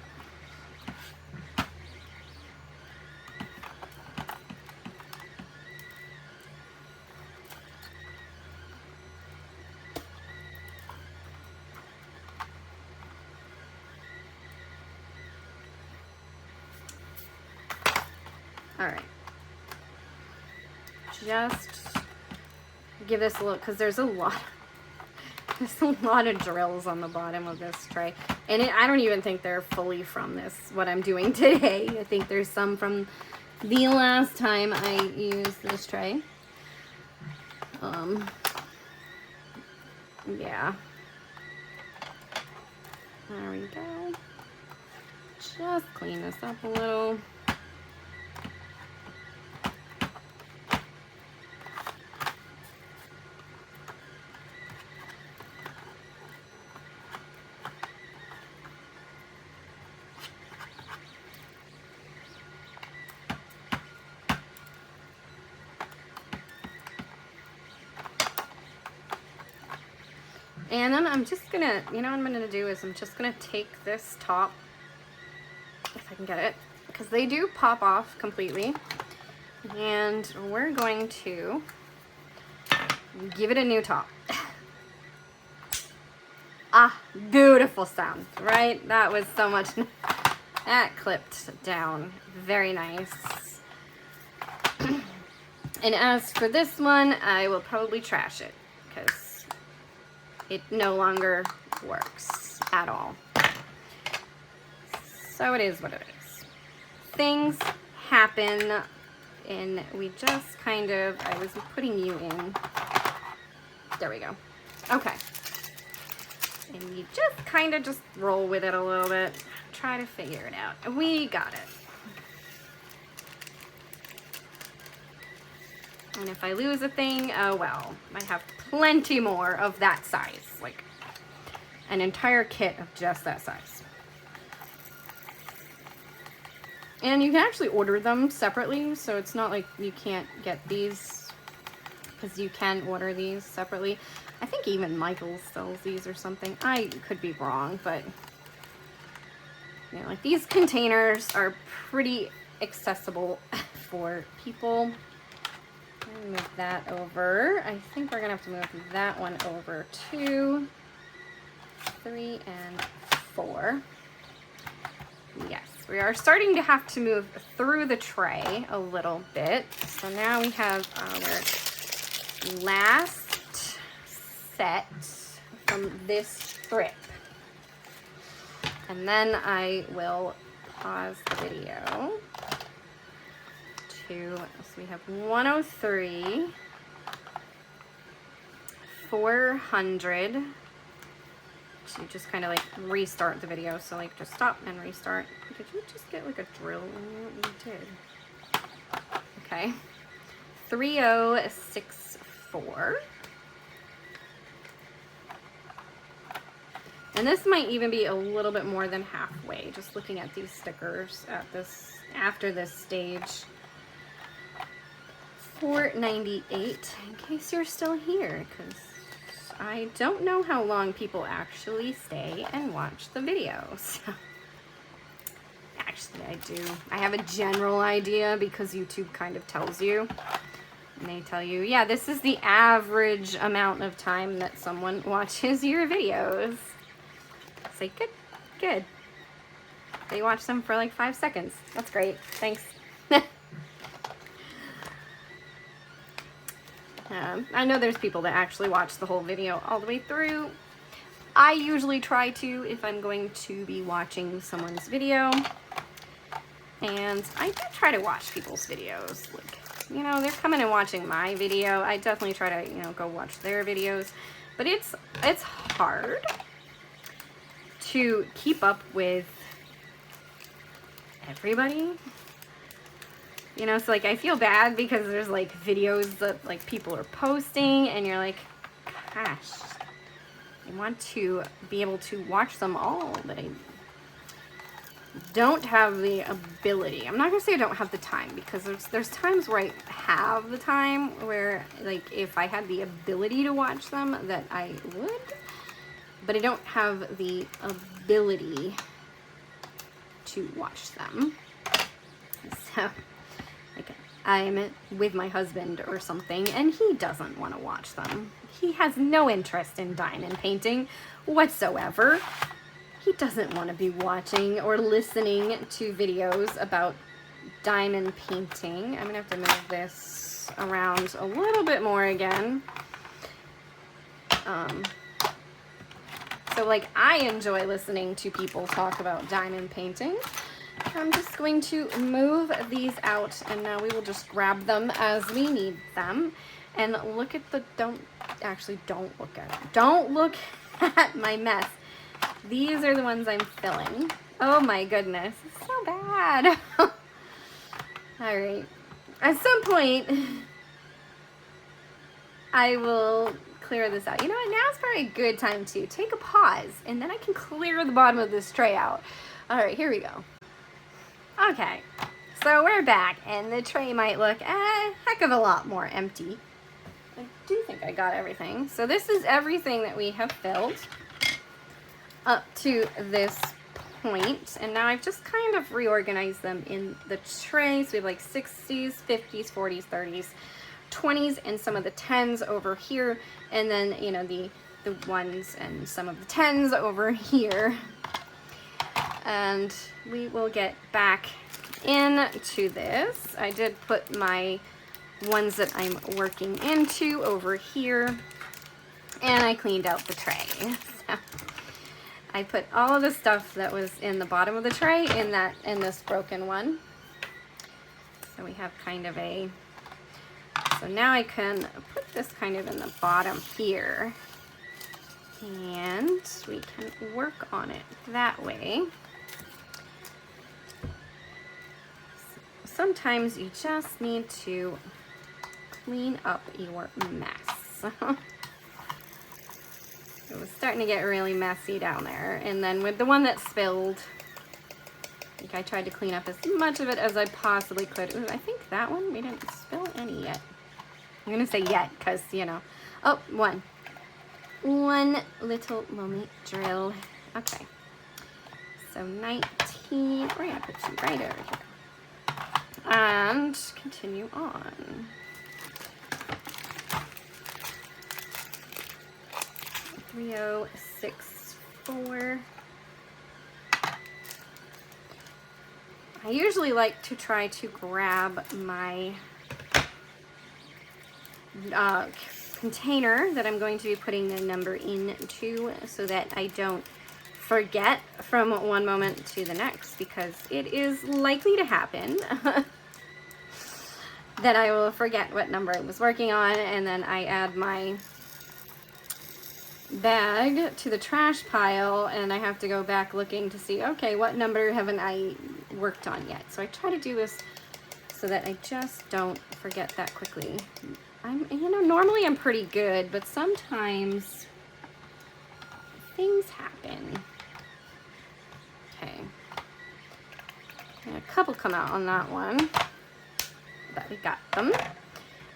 All right. Just give this a look, because there's a lot of drills on the bottom of this tray. And I don't even think they're fully from what I'm doing today. I think there's some from the last time I used this tray. Yeah. There we go. Just clean this up a little. And then I'm just gonna, what I'm gonna do is I'm just gonna take this top, if I can get it, because they do pop off completely. And we're going to give it a new top. Ah, beautiful sound, right? That was so much, that clipped down, very nice. And as for this one, I will probably trash it, because it no longer works at all. So it is what it is. Things happen, and we just kind of, I was putting you in. There we go. Okay. And you just kind of just roll with it a little bit. Try to figure it out. We got it. And if I lose a thing, oh well. I have plenty more of that size. Like an entire kit of just that size. And you can actually order them separately, so it's not like you can't get these, because you can order these separately. I think even Michael's sells these or something. I could be wrong, but you know, like these containers are pretty accessible for people. I'm gonna move that over. I think we're gonna have to move that one over too. 3 and 4. Yes, we are starting to have to move through the tray a little bit. So now we have our last set from this strip. And then I will pause the video to, so we have 103, 400, to just kind of like restart the video. So like just stop and restart. Did you just get like a drill in what you did? Okay. 3064. And this might even be a little bit more than halfway, just looking at these stickers at this, after this stage. 498, in case you're still here, because I don't know how long people actually stay and watch the video. So actually I do. I have a general idea because YouTube kind of tells you. And they tell you, yeah, this is the average amount of time that someone watches your videos. It's like, good, good. They watch them for like 5 seconds. That's great. Thanks. I know there's people that actually watch the whole video all the way through. I usually try to if I'm going to be watching someone's video. And I do try to watch people's videos. Like, you know, they're coming and watching my video. I definitely try to, you know, go watch their videos. But it's hard to keep up with everybody. You know, so like I feel bad because there's like videos that like people are posting and you're like, gosh, I want to be able to watch them all, but I don't have the ability. I'm not gonna say I don't have the time, because there's times where I have the time where like if I had the ability to watch them that I would, but I don't have the ability to watch them. So like I'm with my husband or something and he doesn't want to watch them. He has no interest in diamond painting whatsoever. He doesn't want to be watching or listening to videos about diamond painting. I'm gonna have to move this around a little bit more again. So like I enjoy listening to people talk about diamond painting. I'm just going to move these out and now we will just grab them as we need them. And look at the, don't look at it. Don't look at my mess. These are the ones I'm filling. Oh my goodness, it's so bad. All right, at some point, I will clear this out. You know what, now's probably a good time to take a pause and then I can clear the bottom of this tray out. All right, here we go. Okay, so we're back and the tray might look a heck of a lot more empty. I do think I got everything. So this is everything that we have filled up to this point, and now I've just kind of reorganized them in the tray. So we have like 60s, 50s, 40s, 30s, 20s, and some of the 10s over here, and then, you know, the 1s and some of the 10s over here. And we will get back into this. I did put my ones that I'm working into over here, and I cleaned out the tray. So I put all of the stuff that was in the bottom of the tray in this broken one. So we have kind of a, so now I can put this kind of in the bottom here, and we can work on it that way. Sometimes you just need to clean up your mess. It was starting to get really messy down there. And then with the one that spilled, think I tried to clean up as much of it as I possibly could. Ooh, I think that one, we didn't spill any yet. I'm gonna say yet, because, you know. Oh, one. One little moment drill. Okay. So 19, we're gonna put you right over here. And continue on. 3064. I usually like to try to grab my container that I'm going to be putting the number into so that I don't forget from one moment to the next, because it is likely to happen that I will forget what number I was working on, and then I add my bag to the trash pile and I have to go back looking to see, okay, what number haven't I worked on yet? So I try to do this so that I just don't forget that quickly. You know, normally I'm pretty good, but sometimes things happen. Okay. And a couple come out on that one, but we got them.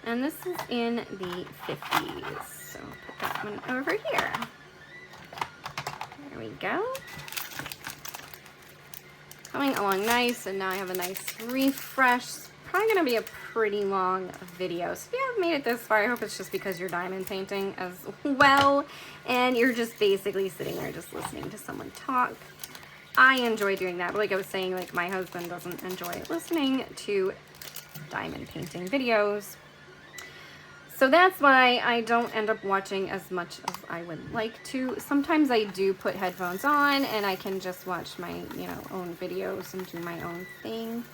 And this is in the 50s. So I'll put that one over here. There we go. Coming along nice, and now I have a nice refresh. Probably gonna be a pretty long video. So if you haven't made it this far, I hope it's just because you're diamond painting as well, and you're just basically sitting there just listening to someone talk. I enjoy doing that, but like I was saying, like my husband doesn't enjoy listening to diamond painting videos. So that's why I don't end up watching as much as I would like to. Sometimes I do put headphones on and I can just watch my, you know, own videos and do my own thing.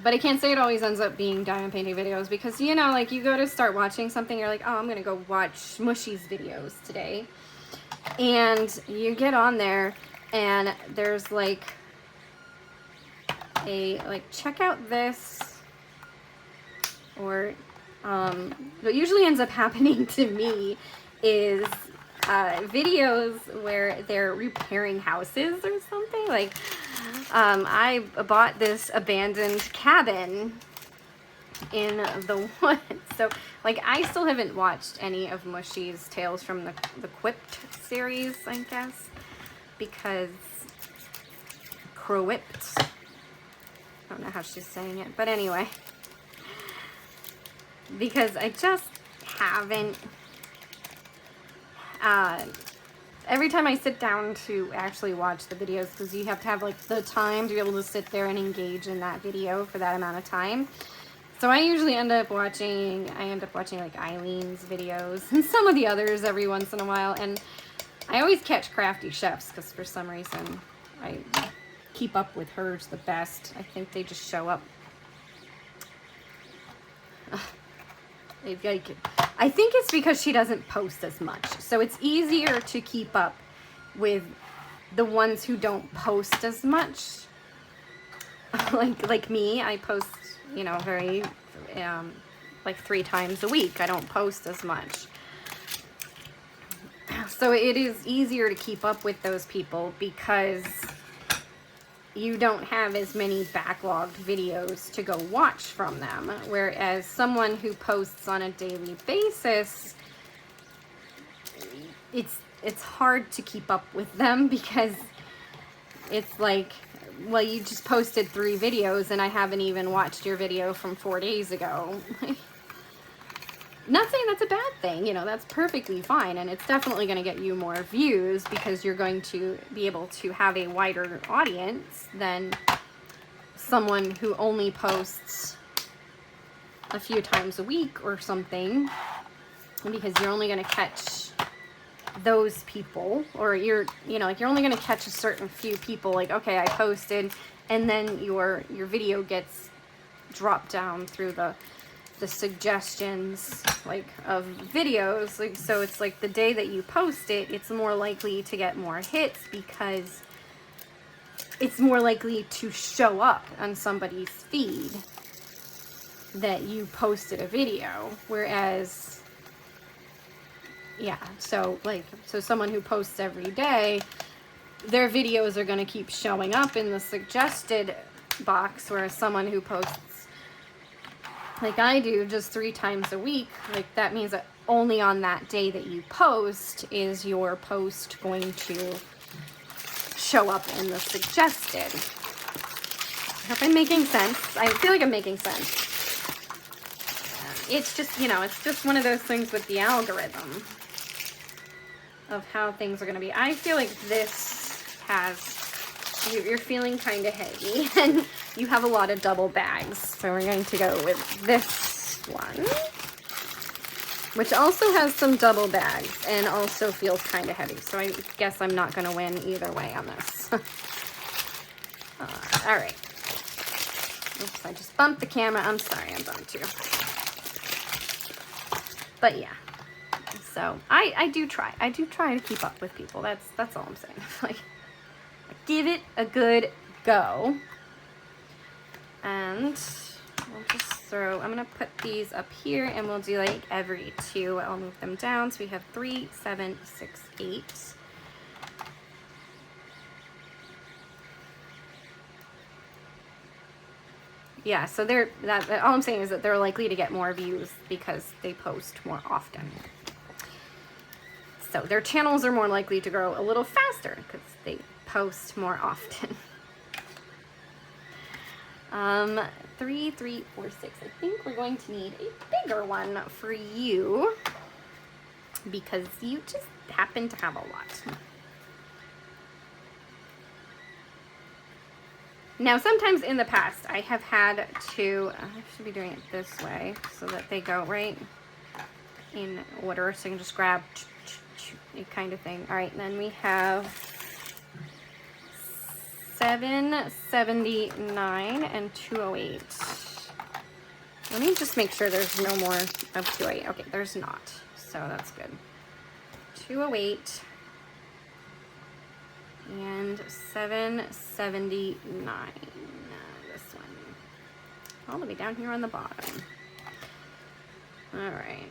But I can't say it always ends up being diamond painting videos, because, you know, like you go to start watching something, you're like, oh, I'm gonna go watch Mushy's videos today. And you get on there and there's like check out this, or what usually ends up happening to me is videos where they're repairing houses or something. Like I bought this abandoned cabin in the woods. So like I still haven't watched any of Mushy's Tales from the Quipped series, I guess, because Crowipped. I don't know how she's saying it, but anyway. Because I just haven't, every time I sit down to actually watch the videos, because you have to have like the time to be able to sit there and engage in that video for that amount of time. So I usually end up watching like Eileen's videos and some of the others every once in a while. And I always catch Crafty Chefs because for some reason I keep up with hers the best. I think they just show up. I think it's because she doesn't post as much. So it's easier to keep up with the ones who don't post as much. like me, I post, you know, very, like 3 times a week. I don't post as much. So it is easier to keep up with those people because you don't have as many backlogged videos to go watch from them. Whereas someone who posts on a daily basis, it's hard to keep up with them, because it's like, well, you just posted 3 videos and I haven't even watched your video from 4 days ago. Not saying that's a bad thing, you know, that's perfectly fine, and it's definitely going to get you more views because you're going to be able to have a wider audience than someone who only posts a few times a week or something, because you're only going to catch those people, or you're only going to catch a certain few people. Like, okay, I posted, and then your video gets dropped down through the suggestions, like, of videos. Like, so it's like the day that you post it, it's more likely to get more hits because it's more likely to show up on somebody's feed that you posted a video. Whereas, yeah, so someone who posts every day, their videos are going to keep showing up in the suggested box, whereas someone who posts like I do just 3 times a week, like that means that only on that day that you post is your post going to show up in the suggested. I hope I'm making sense. I feel like I'm making sense. It's just, you know, it's just one of those things with the algorithm of how things are going to be. I feel like this has, you're feeling kind of heavy and you have a lot of double bags. So we're going to go with this one, which also has some double bags and also feels kind of heavy. So I guess I'm not going to win either way on this. All right. Oops, I just bumped the camera. I'm sorry, I bumped you. But yeah, so I do try. I do try to keep up with people. That's all I'm saying. Like, give it a good go. And we'll just throw, I'm gonna put these up here and we'll do like every 2. I'll move them down. So we have 3, 7, 6, 8. Yeah, so they're, all I'm saying is that they're likely to get more views because they post more often. So their channels are more likely to grow a little faster because they post more often. 3, 3, 4, 6. I think we're going to need a bigger one for you because you just happen to have a lot. Now, sometimes in the past, I have had to, I should be doing it this way so that they go right in order. So you can just grab kind of thing. All right, then we have 779 and 208. Let me just make sure there's no more of 208. Okay, there's not. So that's good. 208. And 779, this one, all the way down here on the bottom. All right.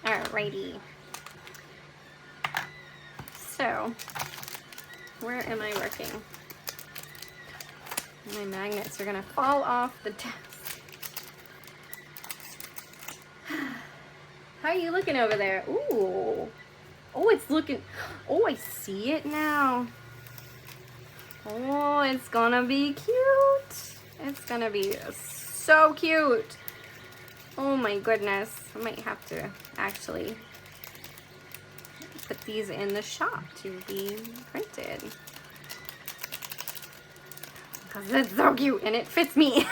Alrighty. So, where am I working? My magnets are gonna fall off the desk. How are you looking over there? Ooh. Oh, it's looking... Oh, I see it now. Oh, it's gonna be cute. It's gonna be so cute. Oh my goodness. I might have to actually put these in the shop to be printed. Because it's so cute and it fits me.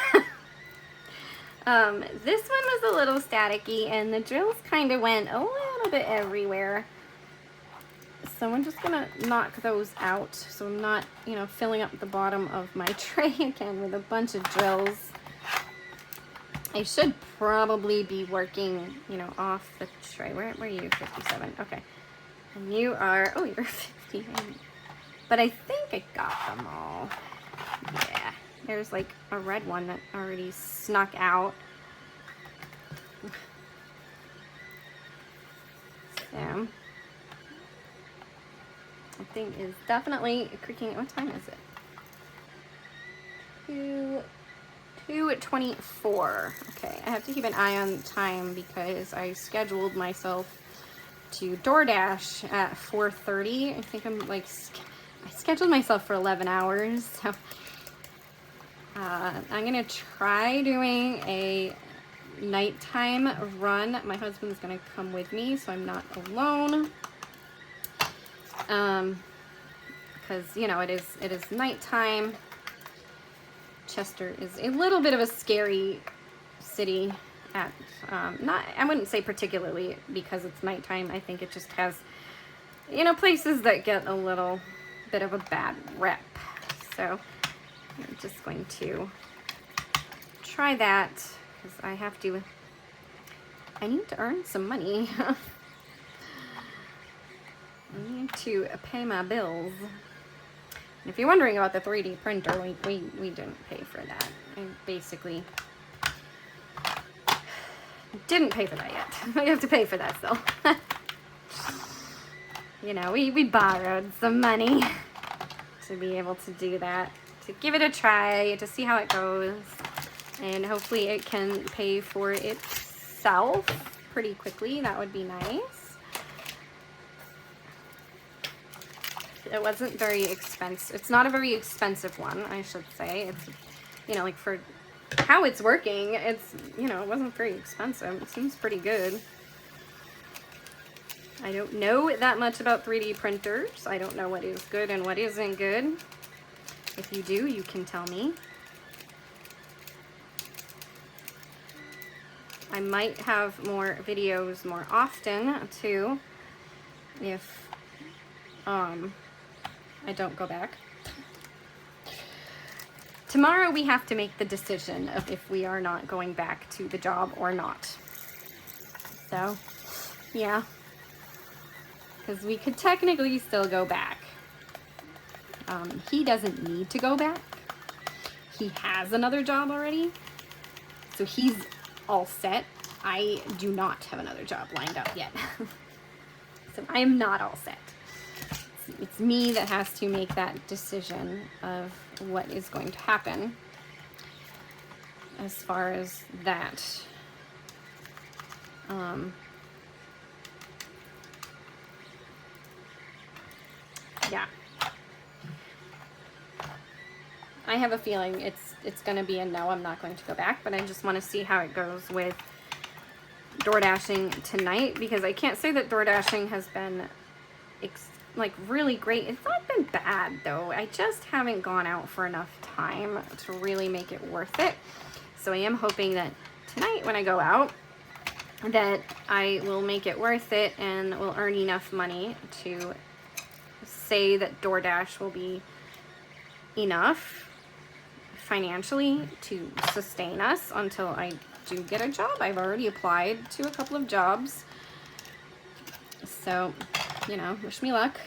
This one was a little staticky and the drills kind of went a little bit everywhere. So I'm just gonna knock those out so I'm not, you know, filling up the bottom of my tray again with a bunch of drills. I should probably be working, you know, off the tray. Where are you? 57. Okay. And you are, oh, you're 50. But I think I got them all. Yeah. There's like a red one that already snuck out. So, that thing is definitely creaking. What time is it? 2:24. Okay, I have to keep an eye on time because I scheduled myself to DoorDash at 4:30. I think I'm like, I scheduled myself for 11 hours. So I'm gonna try doing a nighttime run. My husband's gonna come with me so I'm not alone. Because you know it is nighttime. Chester is a little bit of a scary city at not, I wouldn't say particularly because it's nighttime. I think it just has, you know, places that get a little bit of a bad rep. So I'm just going to try that because I need to earn some money. I need to pay my bills. And if you're wondering about the 3D printer, we didn't pay for that. I basically Didn't pay for that yet. We have to pay for that still. You know, we borrowed some money to be able to do that, to give it a try, to see how it goes, and hopefully it can pay for itself pretty quickly. That would be nice. It wasn't very expensive. It's not a very expensive one, I should say. It's, you know, like for how it's working, it's, you know, it wasn't very expensive. It seems pretty good. I don't know that much about 3D printers. I don't know what is good and what isn't good. If you do, you can tell me. I might have more videos more often too, if I don't go back. Tomorrow we have to make the decision of if we are not going back to the job or not. So, yeah. Because we could technically still go back. He doesn't need to go back. He has another job already. So he's all set. I do not have another job lined up yet. So I am not all set. It's me that has to make that decision of what is going to happen as far as that. Yeah. I have a feeling it's going to be a no. I'm not going to go back, but I just want to see how it goes with DoorDashing tonight, because I can't say that DoorDashing has been like really great. It's not been bad though. I just haven't gone out for enough time to really make it worth it. So I am hoping that tonight when I go out that I will make it worth it and will earn enough money to say that DoorDash will be enough financially to sustain us until I do get a job. I've already applied to a couple of jobs. So, you know, wish me luck.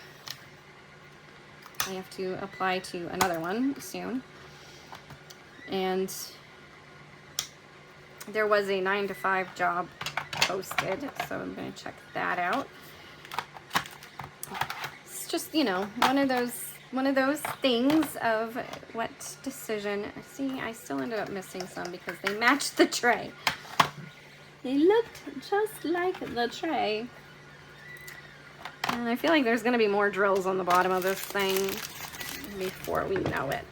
I have to apply to another one soon. And there was a 9-to-5 job posted, so I'm going to check that out. It's just, you know, one of those things of what decision. See, I still ended up missing some because they matched the tray. They looked just like the tray. And I feel like there's going to be more drills on the bottom of this thing before we know it.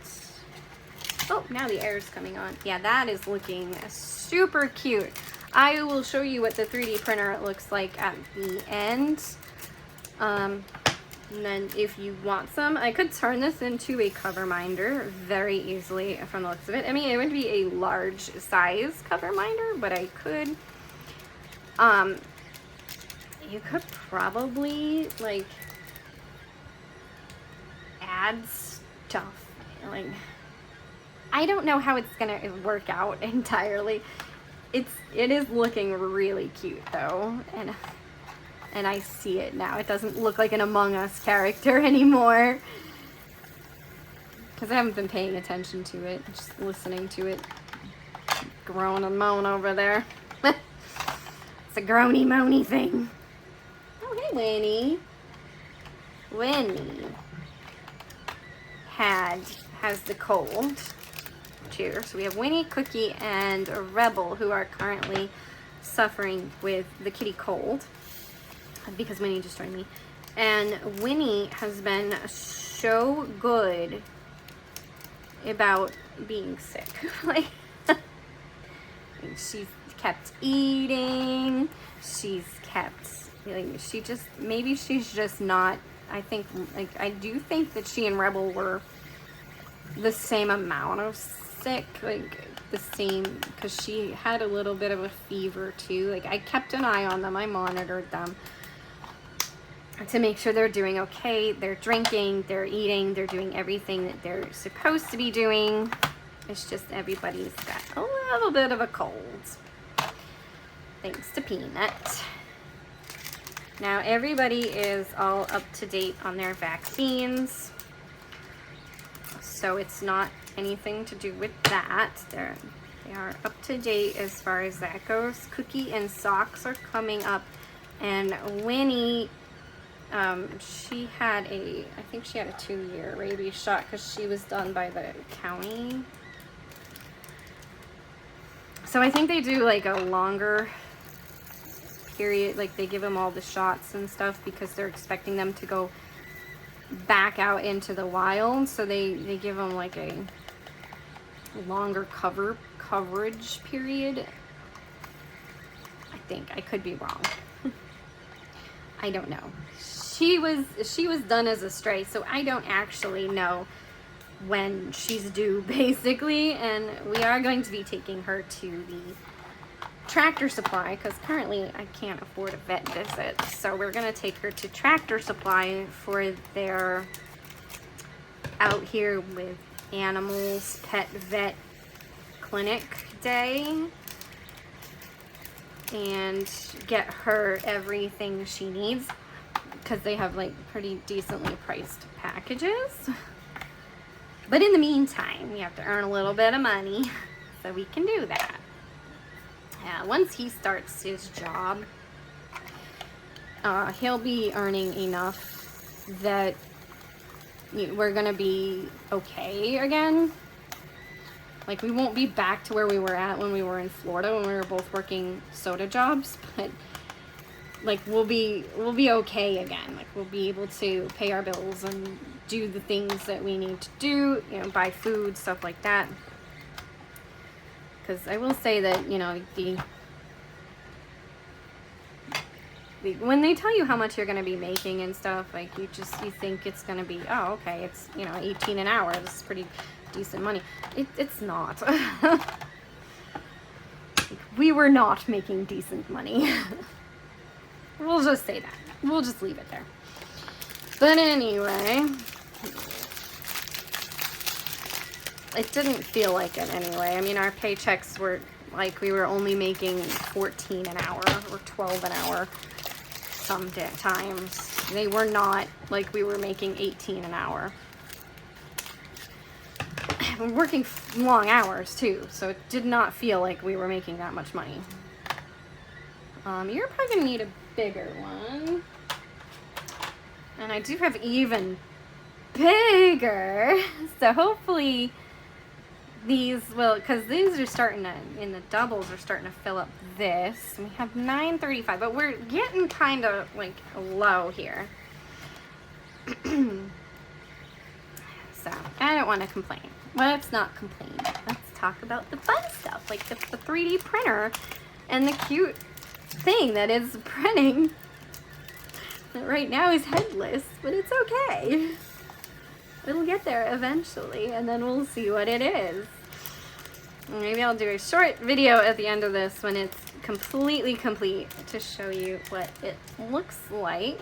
Oh, now the air's coming on. Yeah, that is looking super cute. I will show you what the 3D printer looks like at the end. And then if you want some, I could turn this into a cover minder very easily from the looks of it. I mean, it would be a large size cover minder, but I could, you could probably like add stuff. Like, I don't know how it's gonna work out entirely. It is looking really cute though, and I see it now. It doesn't look like an Among Us character anymore because I haven't been paying attention to it, just listening to it groan and moan over there. It's a groany moany thing. Oh, hey, Winnie. Winnie has the cold too. So we have Winnie, Cookie, and Rebel, who are currently suffering with the kitty cold because Winnie just joined me. And Winnie has been so good about being sick. Like, she's kept eating. She's kept, like, maybe she's just not, I think, like, I do think that she and Rebel were the same amount of sick, like the same, because she had a little bit of a fever too. Like, I kept an eye on them. I monitored them to make sure they're doing okay. They're drinking, they're eating, they're doing everything that they're supposed to be doing. It's just everybody's got a little bit of a cold, thanks to Peanut. Now everybody is all up to date on their vaccines, so it's not anything to do with that. They are up to date as far as that goes. Cookie and socks are coming up, and Winnie, she had I think she had a 2-year rabies shot because she was done by the county. So I think they do like a longer period, like they give them all the shots and stuff because they're expecting them to go back out into the wild. So they give them like a longer coverage period. I think. I could be wrong. I don't know. She was done as a stray, so I don't actually know when she's due, basically. And we are going to be taking her to the Tractor Supply because currently I can't afford a vet visit. So we're going to take her to Tractor Supply for their Out Here with Animals Pet Vet Clinic day and get her everything she needs because they have like pretty decently priced packages. But in the meantime, we have to earn a little bit of money so we can do that. Once he starts his job, he'll be earning enough that we're gonna be okay again. Like, we won't be back to where we were at when we were in Florida when we were both working soda jobs, but like we'll be okay again. Like, we'll be able to pay our bills and do the things that we need to do, you know, buy food, stuff like that. Because I will say that, you know, when they tell you how much you're going to be making and stuff, like you think it's going to be, oh, okay, it's, you know, 18 an hour. This is pretty decent money. It's not. We were not making decent money. We'll just say that. We'll just leave it there. But anyway, it didn't feel like it anyway. I mean, our paychecks were like we were only making 14 an hour or 12 an hour sometimes. They were not like we were making 18 an hour. We're working long hours too, so it did not feel like we were making that much money. You're probably gonna need a bigger one. And I do have even bigger, so hopefully these will, because these are starting to, in the doubles are starting to fill up this. We have 935, but we're getting kind of like low here. So I don't want to complain. Let's not complain. Let's talk about the fun stuff, like the 3D printer and the cute thing that is printing that right now is headless, but it's okay. It'll get there eventually, and then we'll see what it is. Maybe I'll do a short video at the end of this when it's completely complete to show you what it looks like,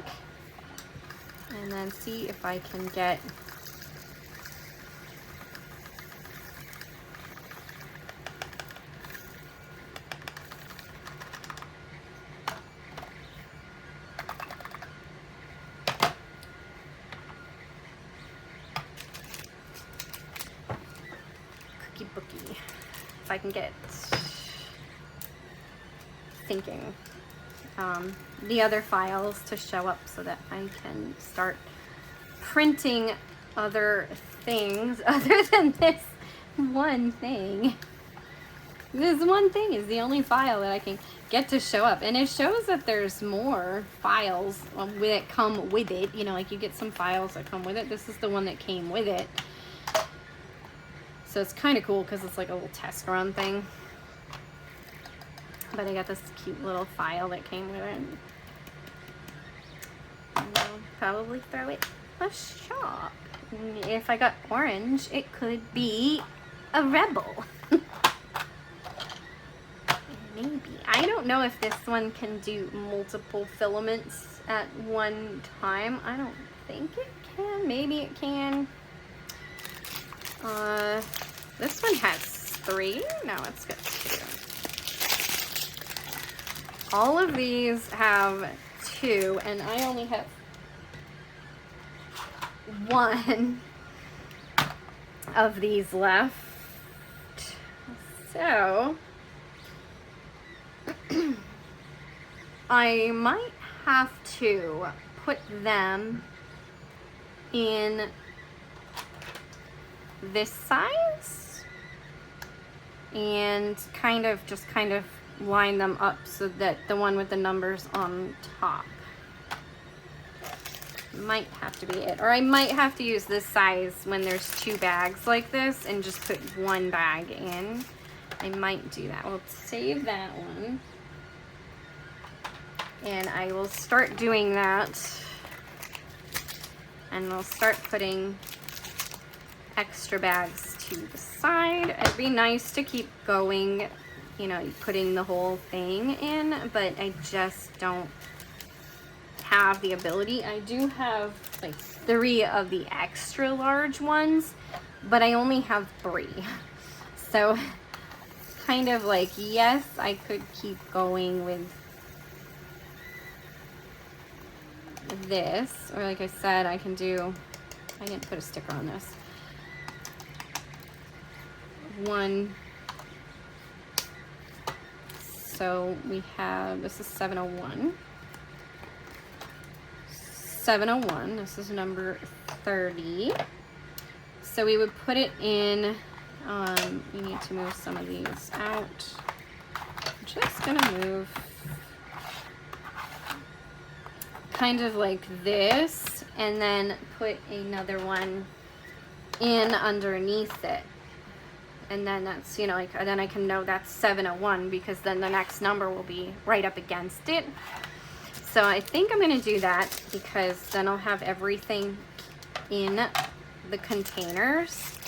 and then see if I can get bookie. If I can get thinking the other files to show up so that I can start printing other things other than this one thing. This one thing is the only file that I can get to show up, and it shows that there's more files that come with it. You know, like you get some files that come with it. This is the one that came with it. So it's kind of cool because it's like a little test run thing. But I got this cute little file that came with it. And I'll probably throw it a shop. If I got orange, it could be a rebel. Maybe. I don't know if this one can do multiple filaments at one time. I don't think it can. Maybe it can. This one has 3. No, it's got 2. All of these have 2, and I only have 1 of these left. So I might have to put them in this size and kind of line them up so that the one with the numbers on top might have to be it. Or I might have to use this size when there's 2 bags like this and just put 1 bag in. I might do that. We'll save that one. And I will start doing that. And we'll start putting extra bags to the side. It'd be nice to keep going, you know, putting the whole thing in, but I just don't have the ability. I do have like 3 of the extra large ones, but I only have 3. So kind of like, yes, I could keep going with this, or like I said, I can do, I didn't put a sticker on this. 1. So we have, this is 701. 701, this is number 30. So we would put it in, you need to move some of these out. I'm just gonna move kind of like this, and then put another one in underneath it. And then that's, you know, like, then I can know that's 701 because then the next number will be right up against it. So I think I'm gonna do that because then I'll have everything in the containers.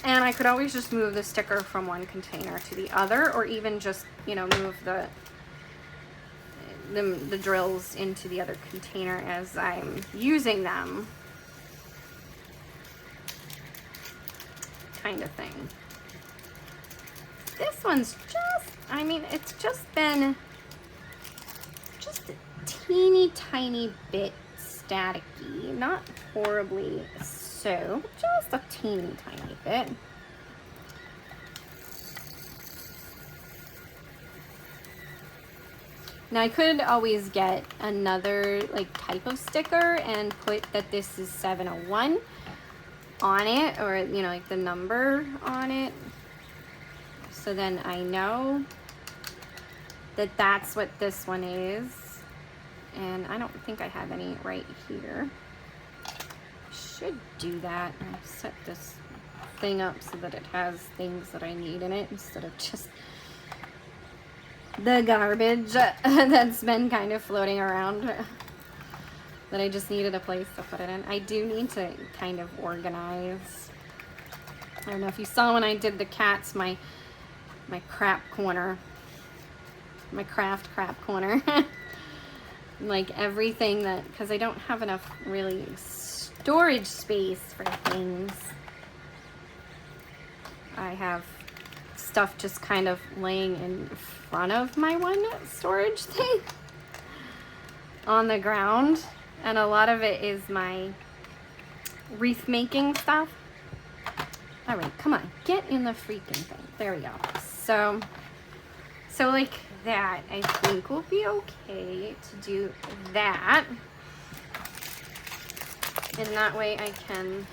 And I could always just move the sticker from one container to the other, or even just, you know, move the drills into the other container as I'm using them, kind of thing. This one's just, I mean, it's just been just a teeny tiny bit staticky, not horribly so, just a teeny tiny bit. Now I could always get another like type of sticker and put that this is 701 on it, or you know, like the number on it, so then I know that that's what this one is. And I don't think I have any right here. Should do that and set this thing up so that it has things that I need in it instead of just the garbage that's been kind of floating around that I just needed a place to put it in. I do need to kind of organize. I don't know if you saw when I did the cats, my crap corner, my craft crap corner. Like everything that, because I don't have enough really storage space for things. I have stuff just kind of laying in front of my one storage thing on the ground, and a lot of it is my wreath making stuff. All right, come on, get in the freaking thing. There we go. So like that, I think will be okay to do that, and that way I can.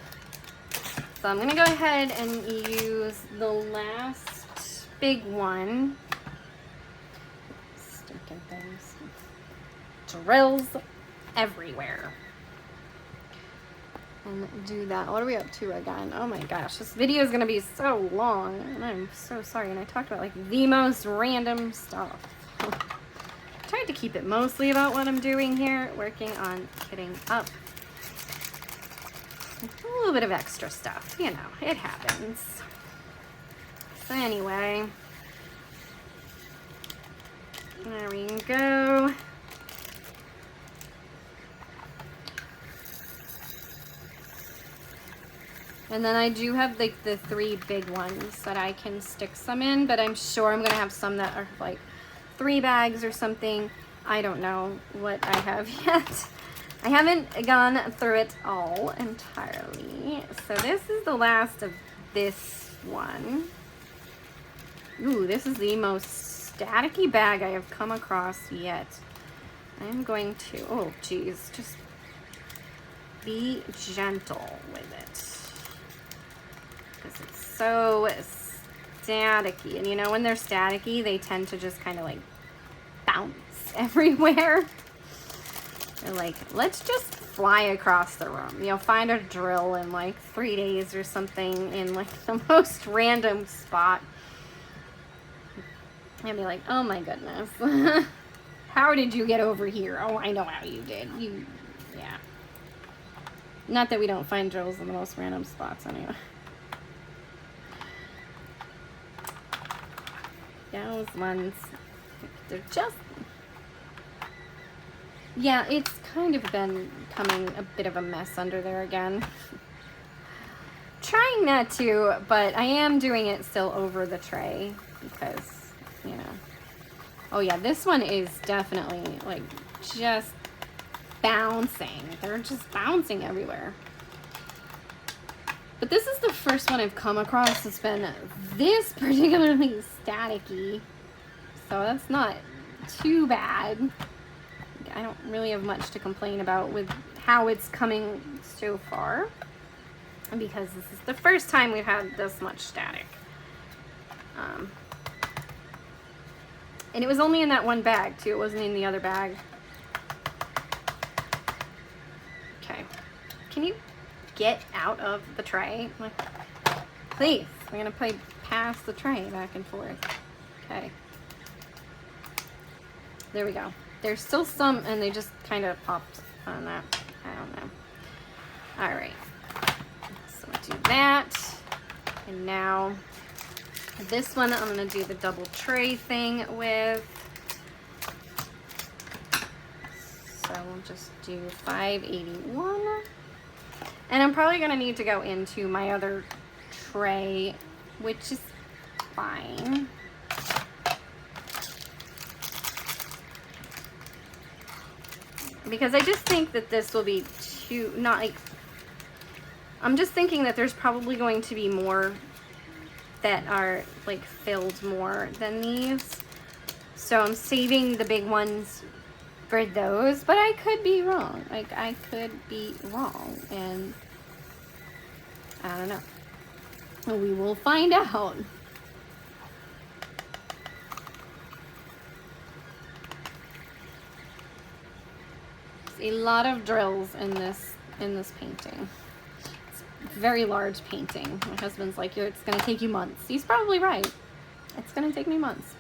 So I'm gonna go ahead and use the last big one. Stinking things. Drills everywhere. And do that. What are we up to again? Oh my gosh, this video is gonna be so long, and I'm so sorry. And I talked about like the most random stuff. I tried to keep it mostly about what I'm doing here, working on kitting up. A little bit of extra stuff, you know, it happens. So anyway, there we go. And then I do have like the 3 big ones that I can stick some in, but I'm sure I'm gonna have some that are like 3 bags or something. I don't know what I have yet. I haven't gone through it all entirely. So this is the last of this one. Ooh, this is the most staticky bag I have come across yet. I'm going to, oh geez, just be gentle with it. Because it's so staticky. And you know, when they're staticky, they tend to just kind of like bounce everywhere. They're like, let's just fly across the room. You'll find a drill in like 3 days or something in like the most random spot. And be like, oh my goodness. How did you get over here? Oh, I know how you did. Yeah. Not that we don't find drills in the most random spots anyway. Those ones, they're just, yeah, it's kind of been becoming a bit of a mess under there again. Trying not to, but I am doing it still over the tray because, you know. Oh yeah, this one is definitely like just bouncing. They're just bouncing everywhere. But this is the first one I've come across that's been this particularly staticky. So that's not too bad. I don't really have much to complain about with how it's coming so far, because this is the first time we've had this much static. And it was only in that one bag too. It wasn't in the other bag. Okay. Can you get out of the tray? Like, please. I'm gonna play past the tray back and forth. Okay. There we go. There's still some, and they just kind of popped on that. I don't know. All right. So do that. And now this one I'm gonna do the double tray thing with. So we'll just do 581. And I'm probably gonna need to go into my other tray, which is fine. Because I just think that this will be too, not like, I'm just thinking that there's probably going to be more that are like filled more than these. So I'm saving the big ones for those, but I could be wrong. Like, I could be wrong, and I don't know. We will find out. A lot of drills in this painting. It's a very large painting. My husband's like, it's gonna take you months. He's probably right. It's gonna take me months.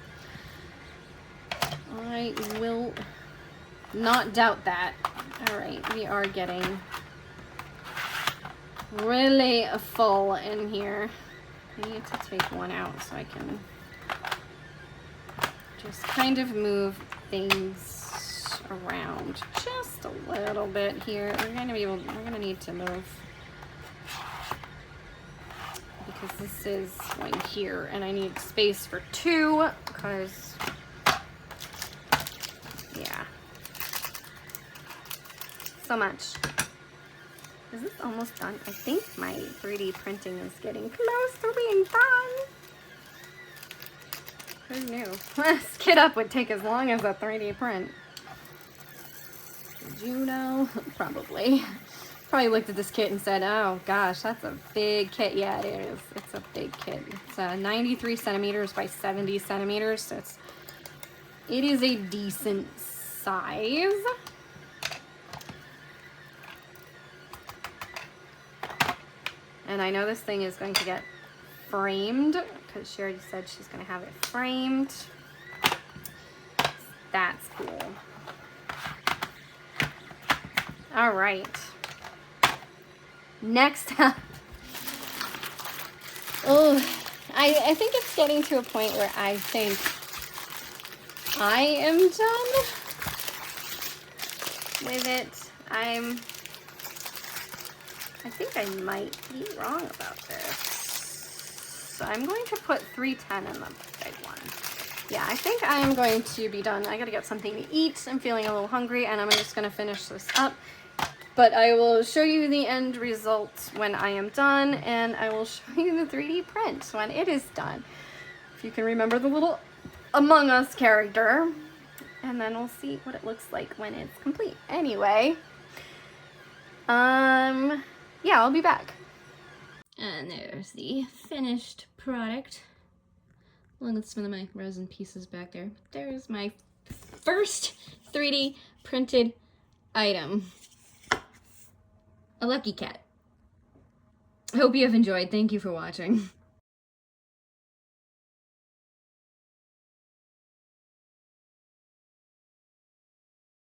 I will not doubt that. All right, we are getting really full in here. I need to take one out so I can just kind of move things around just a little bit here. We're gonna need to move, because this is going here and I need space for two, because yeah, so much. Is this almost done? I think my 3D printing is getting close to being done. Who knew? Skid Up would take as long as a 3D print. Did you know? Probably. Probably looked at this kit and said, oh gosh, that's a big kit. Yeah, it is. It's a big kit. It's 93 centimeters by 70 centimeters. So it is a decent size. And I know this thing is going to get framed, because she already said she's going to have it framed. That's cool. All right. Next up. Oh, I think it's getting to a point where I think I am done with it. I think I might be wrong about this. So I'm going to put 310 in the big one. Yeah, I think I am going to be done. I gotta get something to eat. I'm feeling a little hungry, and I'm just gonna finish this up. But I will show you the end result when I am done, and I will show you the 3D print when it is done. if you can remember the little Among Us character. And then we'll see what it looks like when it's complete. Anyway, yeah, I'll be back. And there's the finished product. Along with some of my resin pieces back there. There's my first 3D printed item. A lucky cat. I hope you have enjoyed. Thank you for watching.